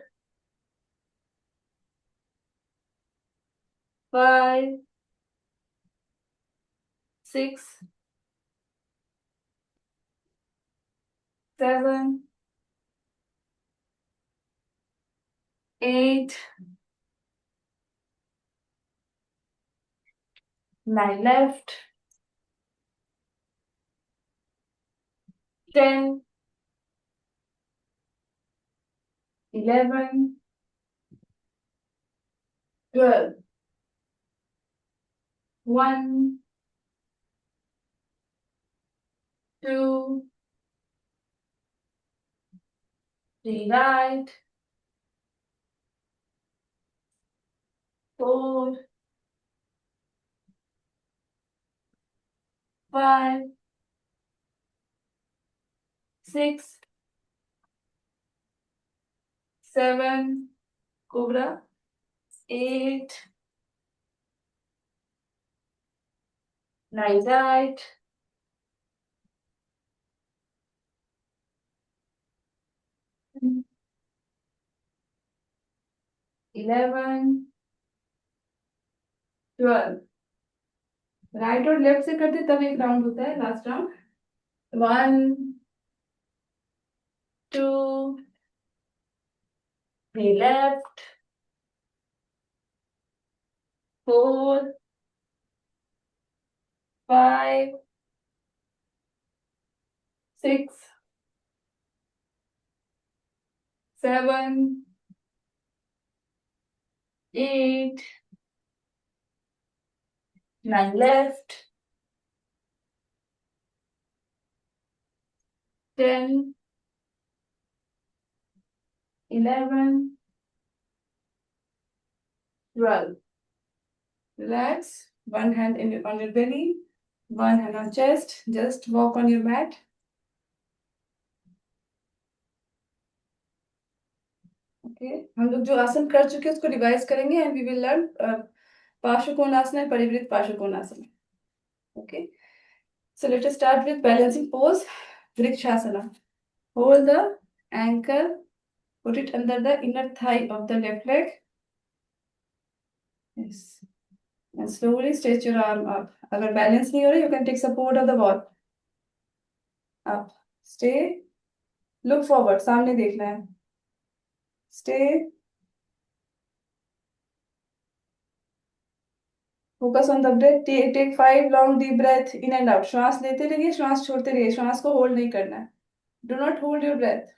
5, 6, 7, 8, 9 left, 10, 11, 12, 1, 2, 3 right, 4, 5, 6, 7, cobra, 8, 9 right, 11, 12, right और left से करते तब एक round होता है, last round. 1, 2, 3 left, 4, 5, 6, 7, 8, 9 left, 10, 11, 12. Relax. One hand on your belly, one hand on chest. Just walk on your mat. Okay, हम लोग जो आसन कर चुके हैं उसको रिवाइज करेंगे and we will learn Parsvakonasana and Parivrtta Parsvakonasana. Okay, so let us start with balancing pose, vrikshasana. Hold the ankle, put it under the inner thigh of the left leg. Yes, and slowly stretch your arm up. अगर balance नहीं हो रहा, you can take support of the wall. Up, stay, look forward, सामने देखना है. Stay, focus on the breath. Take 5 long deep breath in and out. श्वास लेते रहिए, श्वास छोड़ते रहिए, श्वास को होल्ड नहीं करना है. Do not hold your breath.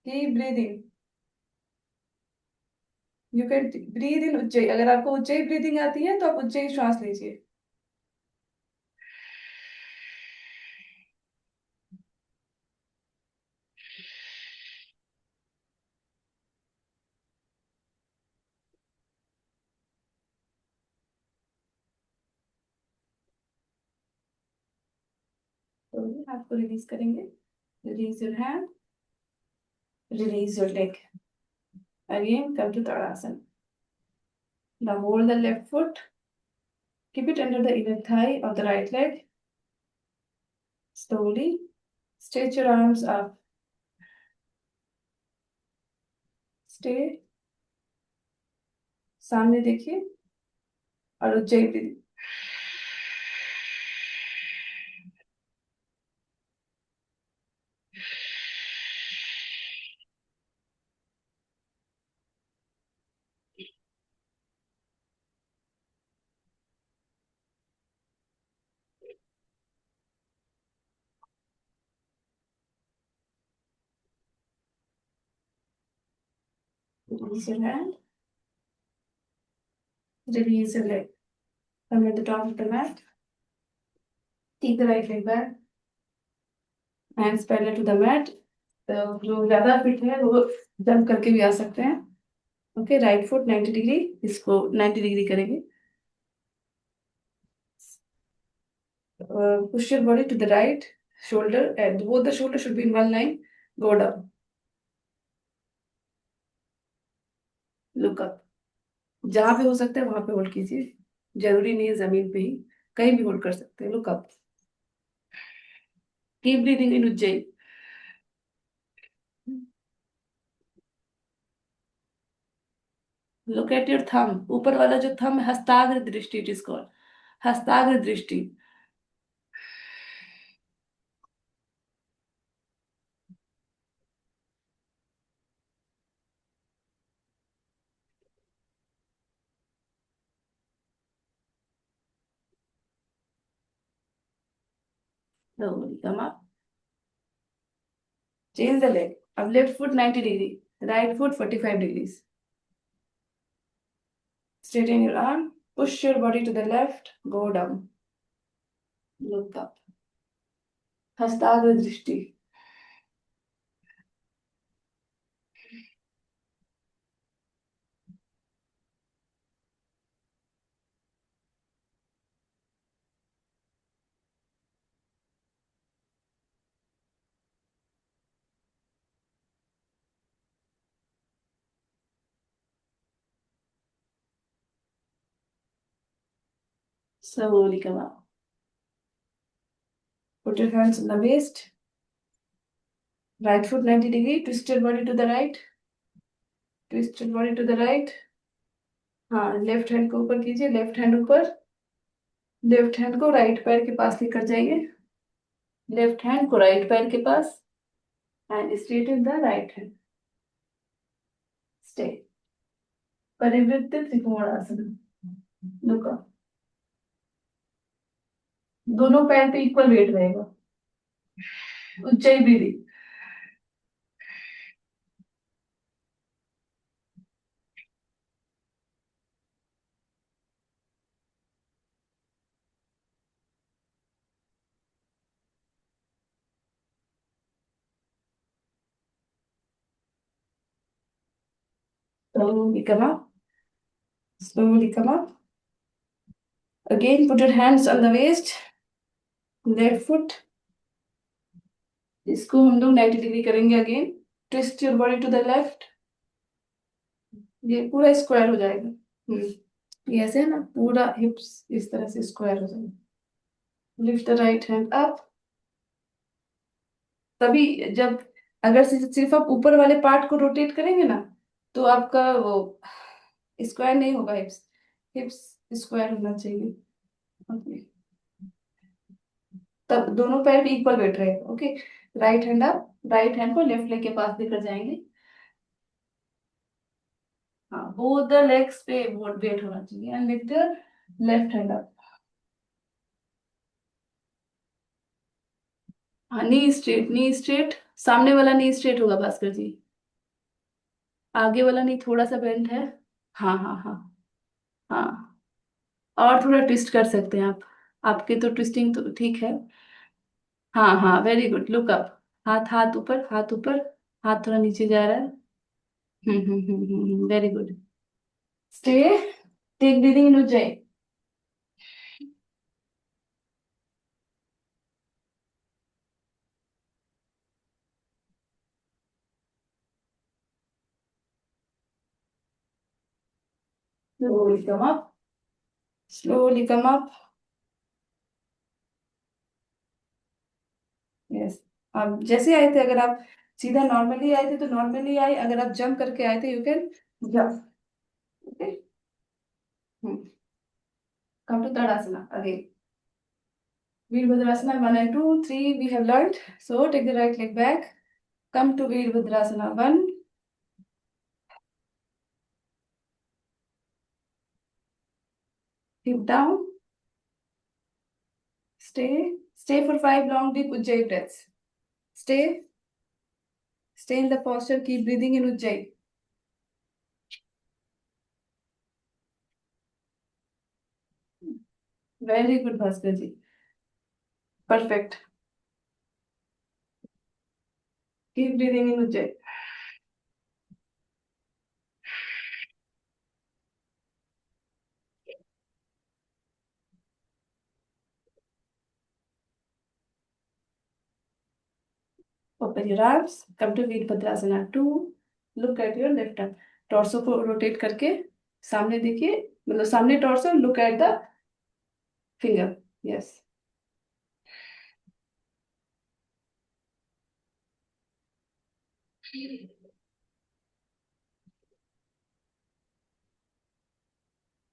Keep breathing. You can breathe in Ujjayi. अगर आपको उज्जयी ब्रीदिंग आती है तो आप उज्जयी श्वास लीजिए. तो आपको रिलीज करेंगे. Release your hand. Release your leg. Again, come to Tadasana. Now hold the left foot. Keep it under the inner thigh of the right leg. Slowly stretch your arms up. Stay. सामने देखिए और Ujjayi breathing. Release your hand. Release your leg. Come at the top of the mat. Take the right leg back. Hands parallel to the mat. तो जो ज्यादा fit है वो jump करके भी आ सकते हैं. ओके, राइट फुट 90 डिग्री, इसको 90 डिग्री करेंगे. Push your body to the right shoulder and both the shoulders should be in one line. Go down. Look up. जहां पे हो सकता है वहां पे होल्ड कीजिए. जरूरी नहीं है जमीन पे ही, कहीं भी होल्ड कर सकते हैं. Look up. Keep breathing in Ujjain. Look at your thumb. ऊपर वाला जो थंब है, हस्ताग्र दृष्टि, इट इज कॉल्ड हस्ताग्र दृष्टि. Slowly come up. Change the leg. अब left foot 90 degree, right foot 45 degrees. Straighten your arm. Push your body to the left. Go down. Look up. हस्ताग्र दृष्टि. Slowly come up. Put your hands on the waist. Right foot 90 degree. Twist your body to the right. Twist your body to the right. हाँ, left hand को ऊपर कीजिए. Left hand ऊपर. Left hand को right पैर के पास लेकर जाइए. लेफ्ट हैंड को राइट पैर के पास. And straight in the right hand. Stay. Parivrtta Trikonasana. Look up. दोनों पैर पे इक्वल वेट रहेगा. ऊंचाई भी दी. Slowly come up. Slowly come up. Again, put your hands on the waist. Left foot. इसको हम लोग 90 डिग्री करेंगे. Again twist your body to the left. ये पूरा स्क्वायर हो जाएगा. ये ऐसे है ना, पूरा हिप्स इस तरह से स्क्वायर हो जाएगा. Lift the right hand up. तभी जब, अगर सिर्फ आप ऊपर वाले पार्ट को रोटेट करेंगे ना, तो आपका वो स्क्वायर नहीं होगा. हिप्स हिप्स स्क्वायर होना चाहिए. ओके. तब दोनों पैर भी इक्वल वेट रहेगा. Okay. Right hand up. Right hand को लेफ्ट लेग के पास लेकर जाएंगे. हाँ, बोथ द लेग्स पे वेट होना चाहिए. And lift your left hand up. हाँ, नी स्ट्रेट. Knee straight. सामने वाला नी स्ट्रेट होगा भास्कर जी. आगे वाला नी थोड़ा सा बेंट है. हाँ हाँ हाँ. हाँ, और थोड़ा ट्विस्ट कर सकते हैं आप. आपके तो ट्विस्टिंग तो ठीक है. हाँ हाँ, वेरी गुड. Look up. हाथ हाथ ऊपर. हाथ ऊपर. हाथ थोड़ा नीचे जा रहा है. Very good. Stay. Take breathing in ujjayi. Slowly come up. Slowly come up. Yes. आप जैसे आए थे, अगर आप सीधा नॉर्मली आए थे तो नॉर्मली आए. अगर आप जंप करके आए थे, you can jump. Okay. Come to Tadasana again. Virabhadrasana 1 and 2, 3 we have learned. So take the right leg back. Come to Virabhadrasana 1. Hip down. Stay. Stay for 5 long deep Ujjayi breaths. Stay. Stay in the posture. Keep breathing in Ujjayi. Very good, Bhaskar ji. Perfect. Keep breathing in Ujjayi. Open your arms. Come to Virabhadrasana 2. Look at your left arm. Torso को rotate करके सामने देखिए. मतलब सामने torso. Look at the finger. Yes.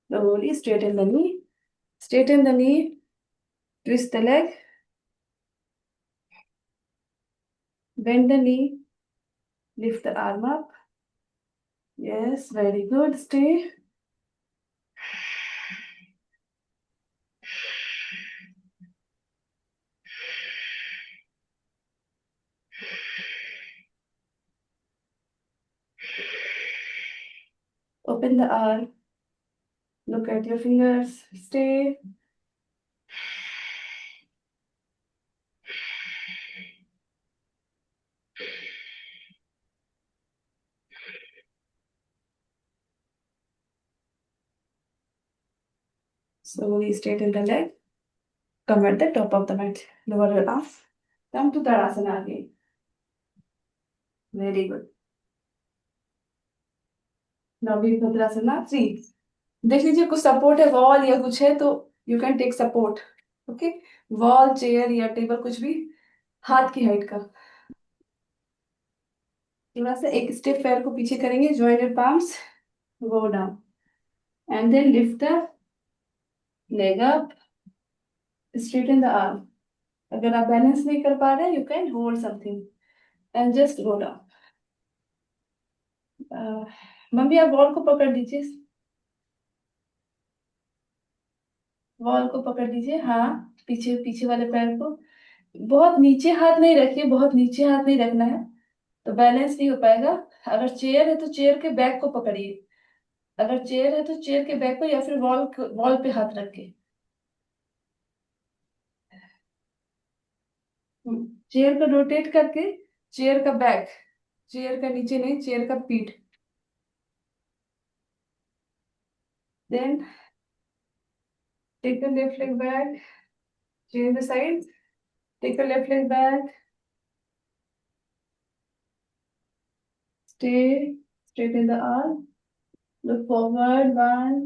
Slowly straighten the knee. Straighten the knee. Twist the leg. Bend the knee. Lift the arm up. Yes, very good. Stay. Open the arm. Look at your fingers. Stay. Slowly straighten the leg. Come at the top of the mat. Lower your arms. Come to Tadasana again. Very good. Now Virabhadrasana 3. देख लीजिए कुछ support है wall या कुछ है तो you can take support. Okay. Wall chair या table कुछ भी हाथ की हाइट का. यहाँ से एक स्टेप पैर को पीछे करेंगे. Join your palms. Go down and then lift the leg up. Straighten the arm. अगर आप बैलेंस नहीं कर पा रहे you can hold something and just go down. Mummy आप वॉल को पकड़ दीजिए. वॉल को पकड़ लीजिए. हाँ. पीछे पीछे वाले पैर को. बहुत नीचे हाथ नहीं रखिए. बहुत नीचे हाथ नहीं रखना है तो बैलेंस नहीं हो पाएगा. अगर चेयर है तो चेयर के बैक को पकड़िए. अगर चेयर है तो चेयर के बैक को या फिर वॉल पे हाथ रख के. चेयर को रोटेट करके चेयर का बैक. चेयर का नीचे नहीं चेयर का पीठ. Then take the left leg back. Change the side. Take the left leg back. Stay. Straight in the arm. Look forward. One.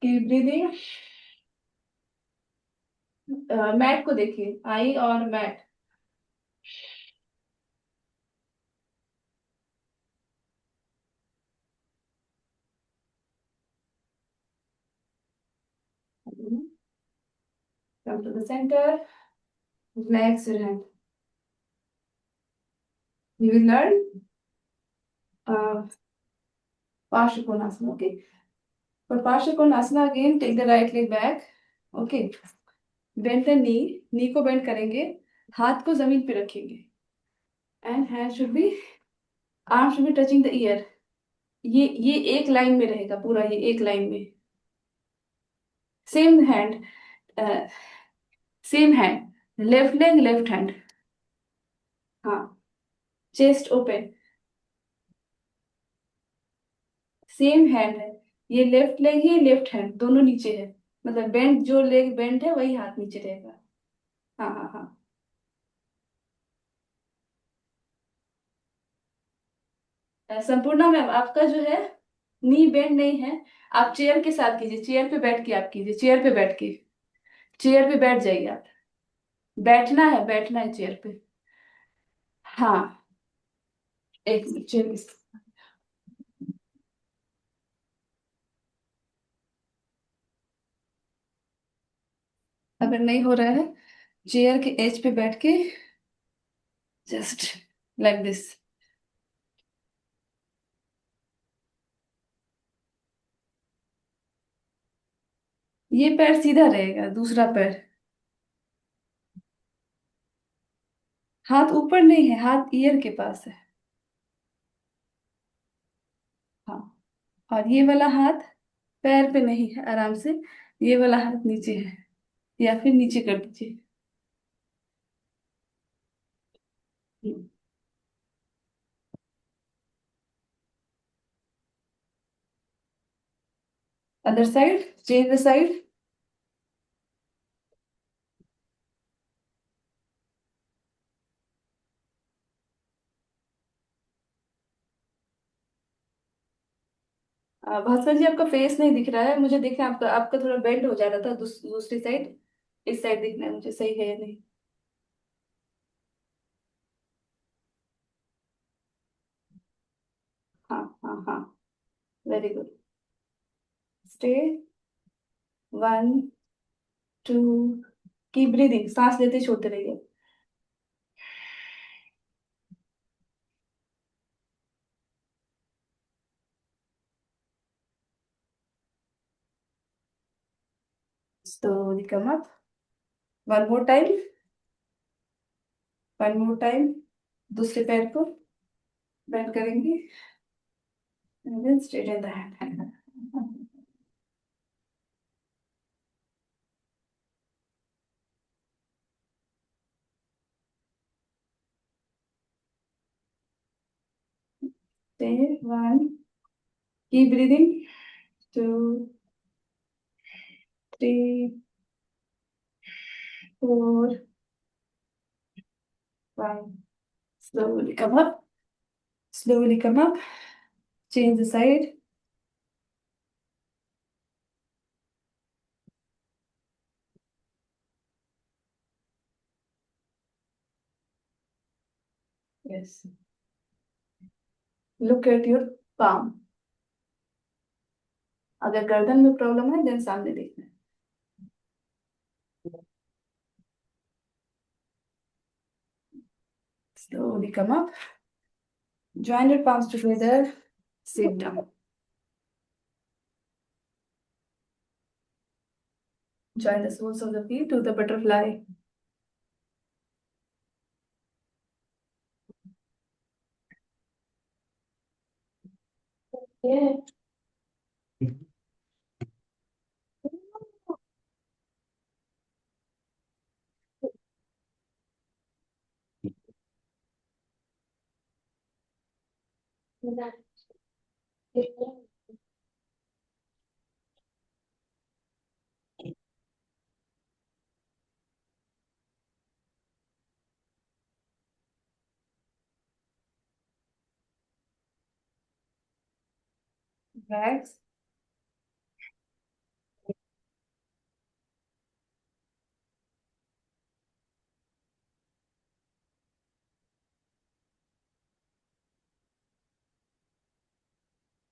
Keep breathing. Mat को देखिए. आई और mat. Come to the center. Relax your hand. You will learn Parshakonasana. Okay. For Parshakonasana again, take the right leg back. Okay. Bend the knee. Knee को bend करेंगे. हाथ को जमीन पे रखेंगे. And hand should be, arm should be touching the ear. ये एक line में रहेगा पूरा. ये एक लाइन में. Same hand. uh, Same hand. Left leg, left hand. हाँ. Chest open. सेम हैंड है. ये लेफ्ट लेग है लेफ्ट हैंड दोनों नीचे है. मतलब बेंड जो लेग बेंड है वही हाथ नीचे रहेगा. हाँ हाँ हाँ. संपूर्णा मैम आपका जो है नी बेंड नहीं है. आप चेयर के साथ कीजिए. चेयर पे बैठ के आप कीजिए. चेयर पे बैठ के. चेयर पे बैठ जाइए आप. बैठना है. बैठना है चेयर पे. हाँ. एक मिनट चेयर पे. अगर नहीं हो रहा है चेयर के एज पे बैठ के जस्ट लाइक दिस. ये पैर सीधा रहेगा. दूसरा पैर. हाथ ऊपर नहीं है. हाथ ईयर के पास है. हाँ. और ये वाला हाथ पैर पे नहीं है. आराम से ये वाला हाथ नीचे है या फिर नीचे कर दीजिए. Other side. Change the side. Bhaskar ji आपका फेस नहीं दिख रहा है. मुझे दिख रहा है आपका. आपका थोड़ा बेंड हो जा रहा था. दूसरी साइड. इस साइड दिखना है मुझे. सही है या नहीं. हाँ, very good. Stay. One, two, की ब्रीदिंग, सांस लेते छोड़ते रहिए। slowly come up, one more time, one more time. दूसरे पैर को बेंड करेंगे, and then straighten the hand. Stay, one, keep breathing, two, three, four, five. Slowly come up, slowly come up, change the side. Yes. Look at your palm. अगर गर्दन में problem है then सामने देखना है। Slowly come up, join your palms together, sit down. Join the soles of the feet to the butterfly. Yeah. Relax.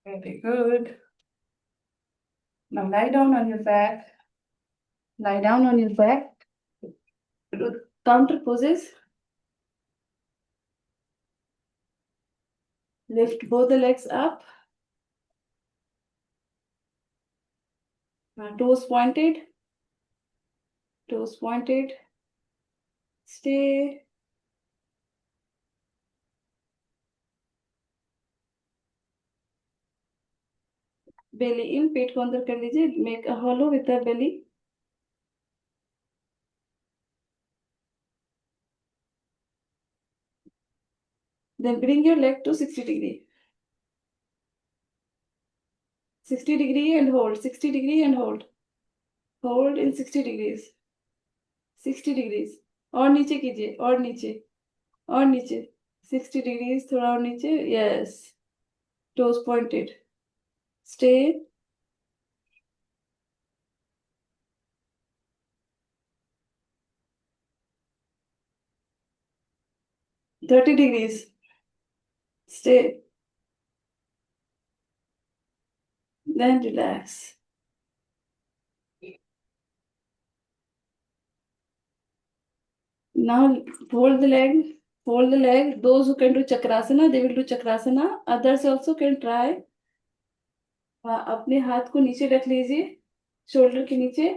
Very good. Now lie down on your back. Lie down on your back. Do counter poses. Lift both the legs up. Toes pointed. Toes pointed. Stay. Belly in. पेट को अंदर कर लीजिए. Make a hollow with the belly. Then bring your leg to 60 degree. 60 degree and hold. 60 degree and hold. Hold in 60 degrees. 60 degrees. और नीचे कीजिए. और नीचे. और नीचे. 60 degrees. थोड़ा और नीचे. Yes. Toes pointed. Stay. 30 degrees. Stay. Then relax. Now hold the leg. Hold the leg. Those who can do chakrasana, they will do chakrasana. Others also can try. अपने हाथ को नीचे रख लीजिए, शोल्डर के नीचे,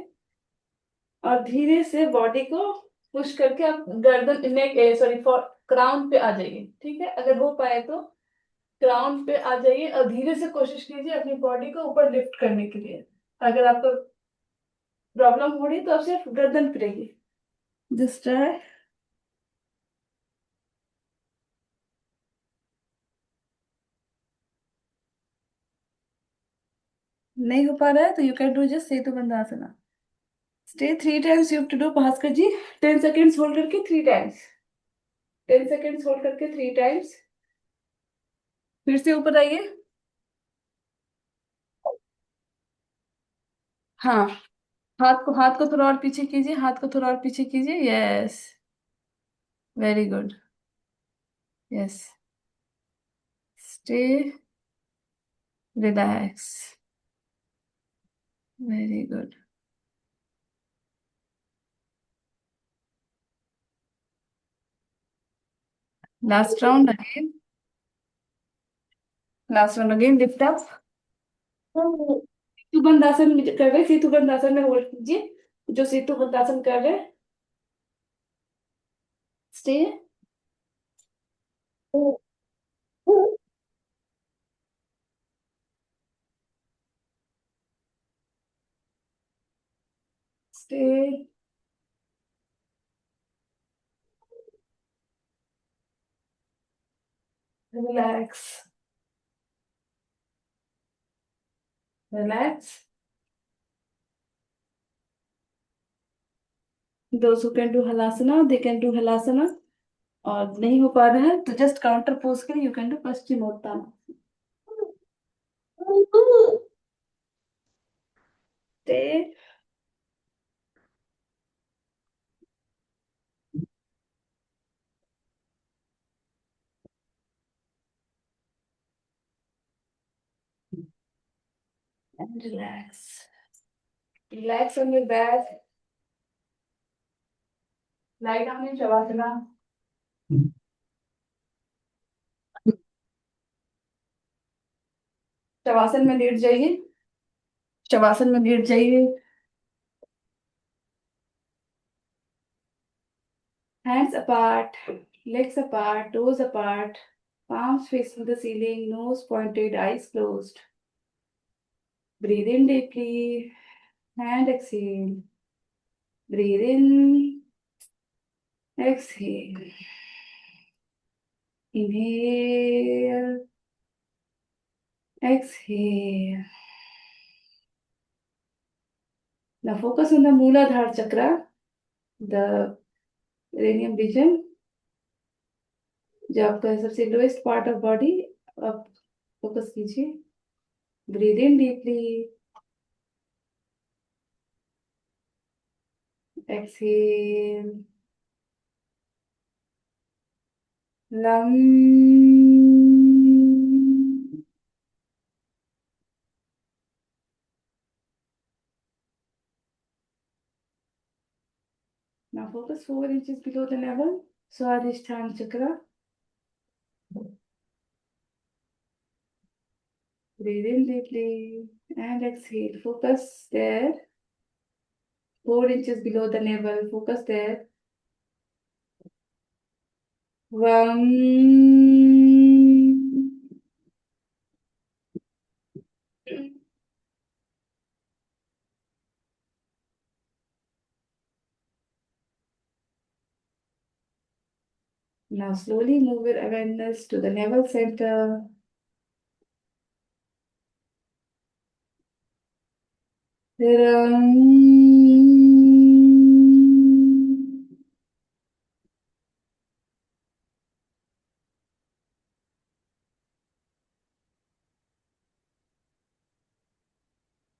और धीरे से बॉडी को पुश करके आप गर्दन नेक सॉरी फॉर क्राउन पे आ जाइए। ठीक है, अगर हो पाए तो क्राउन पे आ जाइए और धीरे से कोशिश कीजिए अपनी बॉडी को ऊपर लिफ्ट करने के लिए। अगर आपको प्रॉब्लम हो रही तो आप सिर्फ गर्दन पे रहिए। Just try. नहीं हो पा रहा है तो you can do just Setu Bandhasana. Stay 3 times you have to do Bhaskar ji. 10 seconds hold करके 3 टाइम्स। 10 सेकेंड्स होल्ड करके 3 टाइम्स। फिर से ऊपर आइए। हाँ, हाथ को थोड़ा और पीछे कीजिए, हाथ को थोड़ा और पीछे कीजिए। Yes, very good. Yes, stay. Relax. Very good. Last round again. Last round again, lift up. Setu Bandhasana में कर रहे, सेतु बंधासन में होल्ड कीजिए। जो सेतु बंधासन कर रहे, stay. Stay. Relax. Relax. Those who can do Halasana they can do Halasana. और नहीं हो पा रहा है तो जस्ट काउंटर पोज करें, you can do Paschimottan. Stay. And relax. Relax on your back. lie down in shavasana। Shavasana में लेट जाइए। शवासन में लेट जाइए। Hands apart, legs apart, toes apart, palms facing the ceiling, nose pointed, eyes closed. Breathe in deeply and exhale. Breathe in, exhale. Inhale, exhale. Now focus on the Mooladhara chakra, the cranium region, जो आपका सबसे lowest part of body. आप focus कीजिए। Breathe in deeply, exhale. Lump. Now focus 4 inches below the level, Swadhisthana chakra. Breathe in deeply and exhale. Focus there. 4 inches below the navel. Focus there. Vam. Now slowly move your awareness to the navel center. Ram.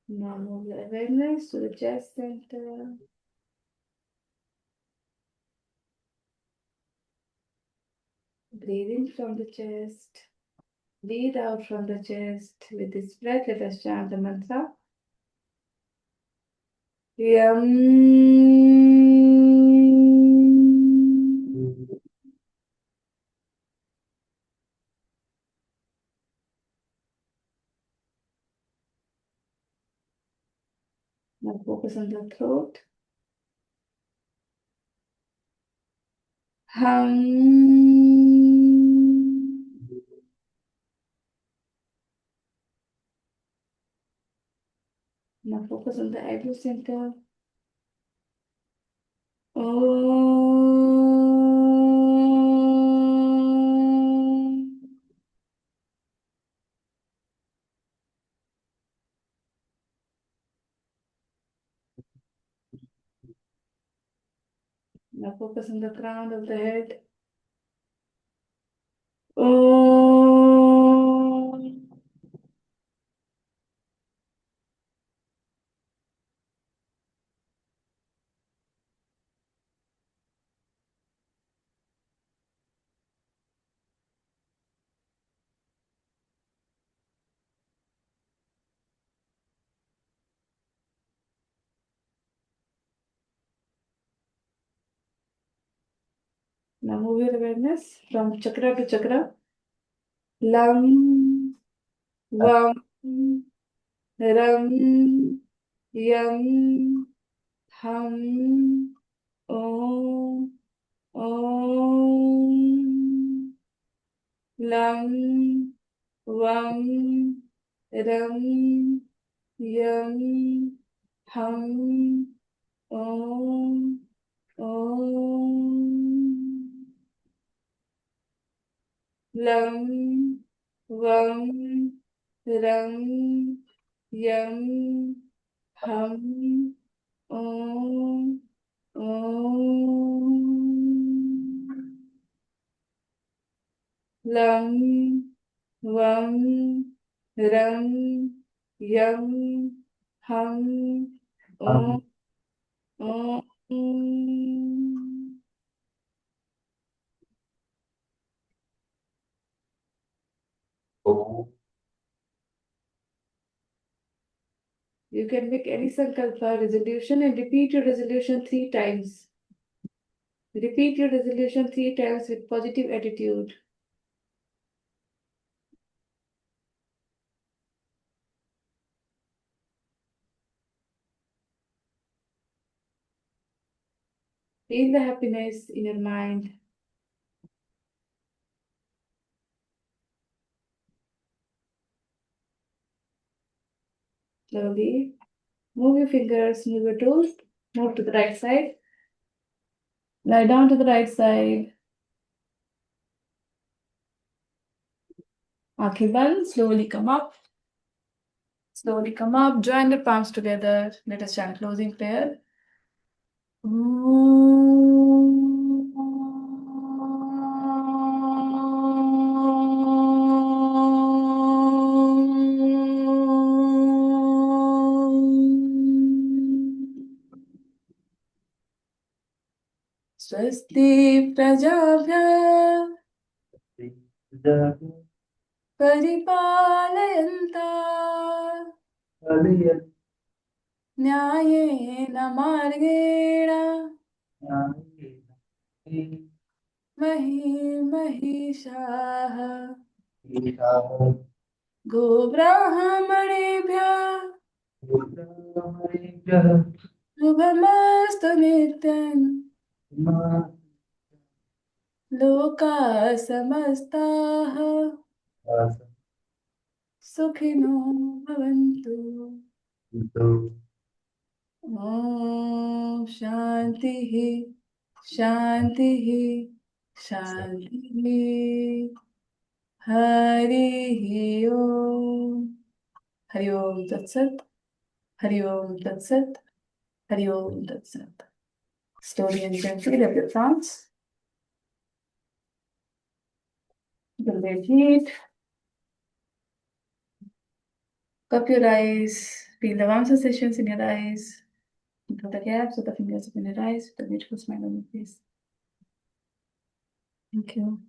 Now move your awareness to the chest center. Breathe in from the chest. Breathe out from the chest. With this breath, let us chant the mantra. Yam. Now focus on the throat. Hum. Now focus on the eyebrow center. Om. Now focus on the crown of the head. Om. Now move your awareness from chakra to chakra. Lam, Vam, Ram, Yam, Ham, Om, Om. Lam, Vam, Ram, Yam, Ham, Om, Om. Lam, Vam, Ram, Yam, Ham, Om, Om. Lam, Vam, Ram, Yam, Ham, Om, Om. You can make any sankalpa resolution and repeat your resolution 3 times. Repeat your resolution 3 times with positive attitude. Feel the happiness in your mind. Slowly move your fingers, move your toes, move to the right side. Lie down to the right side. Aankhein band, slowly come up. Slowly come up, join the palms together. Let us chant closing prayer. स्वस्ति प्रजाभ्यः परिपालयन्ताम् न्यायेन मार्गेण महिषाः गोब्राह्मणेभ्यः शुभमस्तु नित्यम् लोकाः समस्ताः सुखिनो भवन्तु। ॐ शान्तिः शान्तिः शान्तिः। हरिः ओम्। हरि ओम तत्सत। हरि ओम तत्सत। हरि ओम तत्सत। Slowly and gently rub your palms. Feel their heat. Cup your eyes. Feel the warm sensations in your eyes. Into the gaps of the fingers in your eyes with a beautiful smile on your face. Thank you.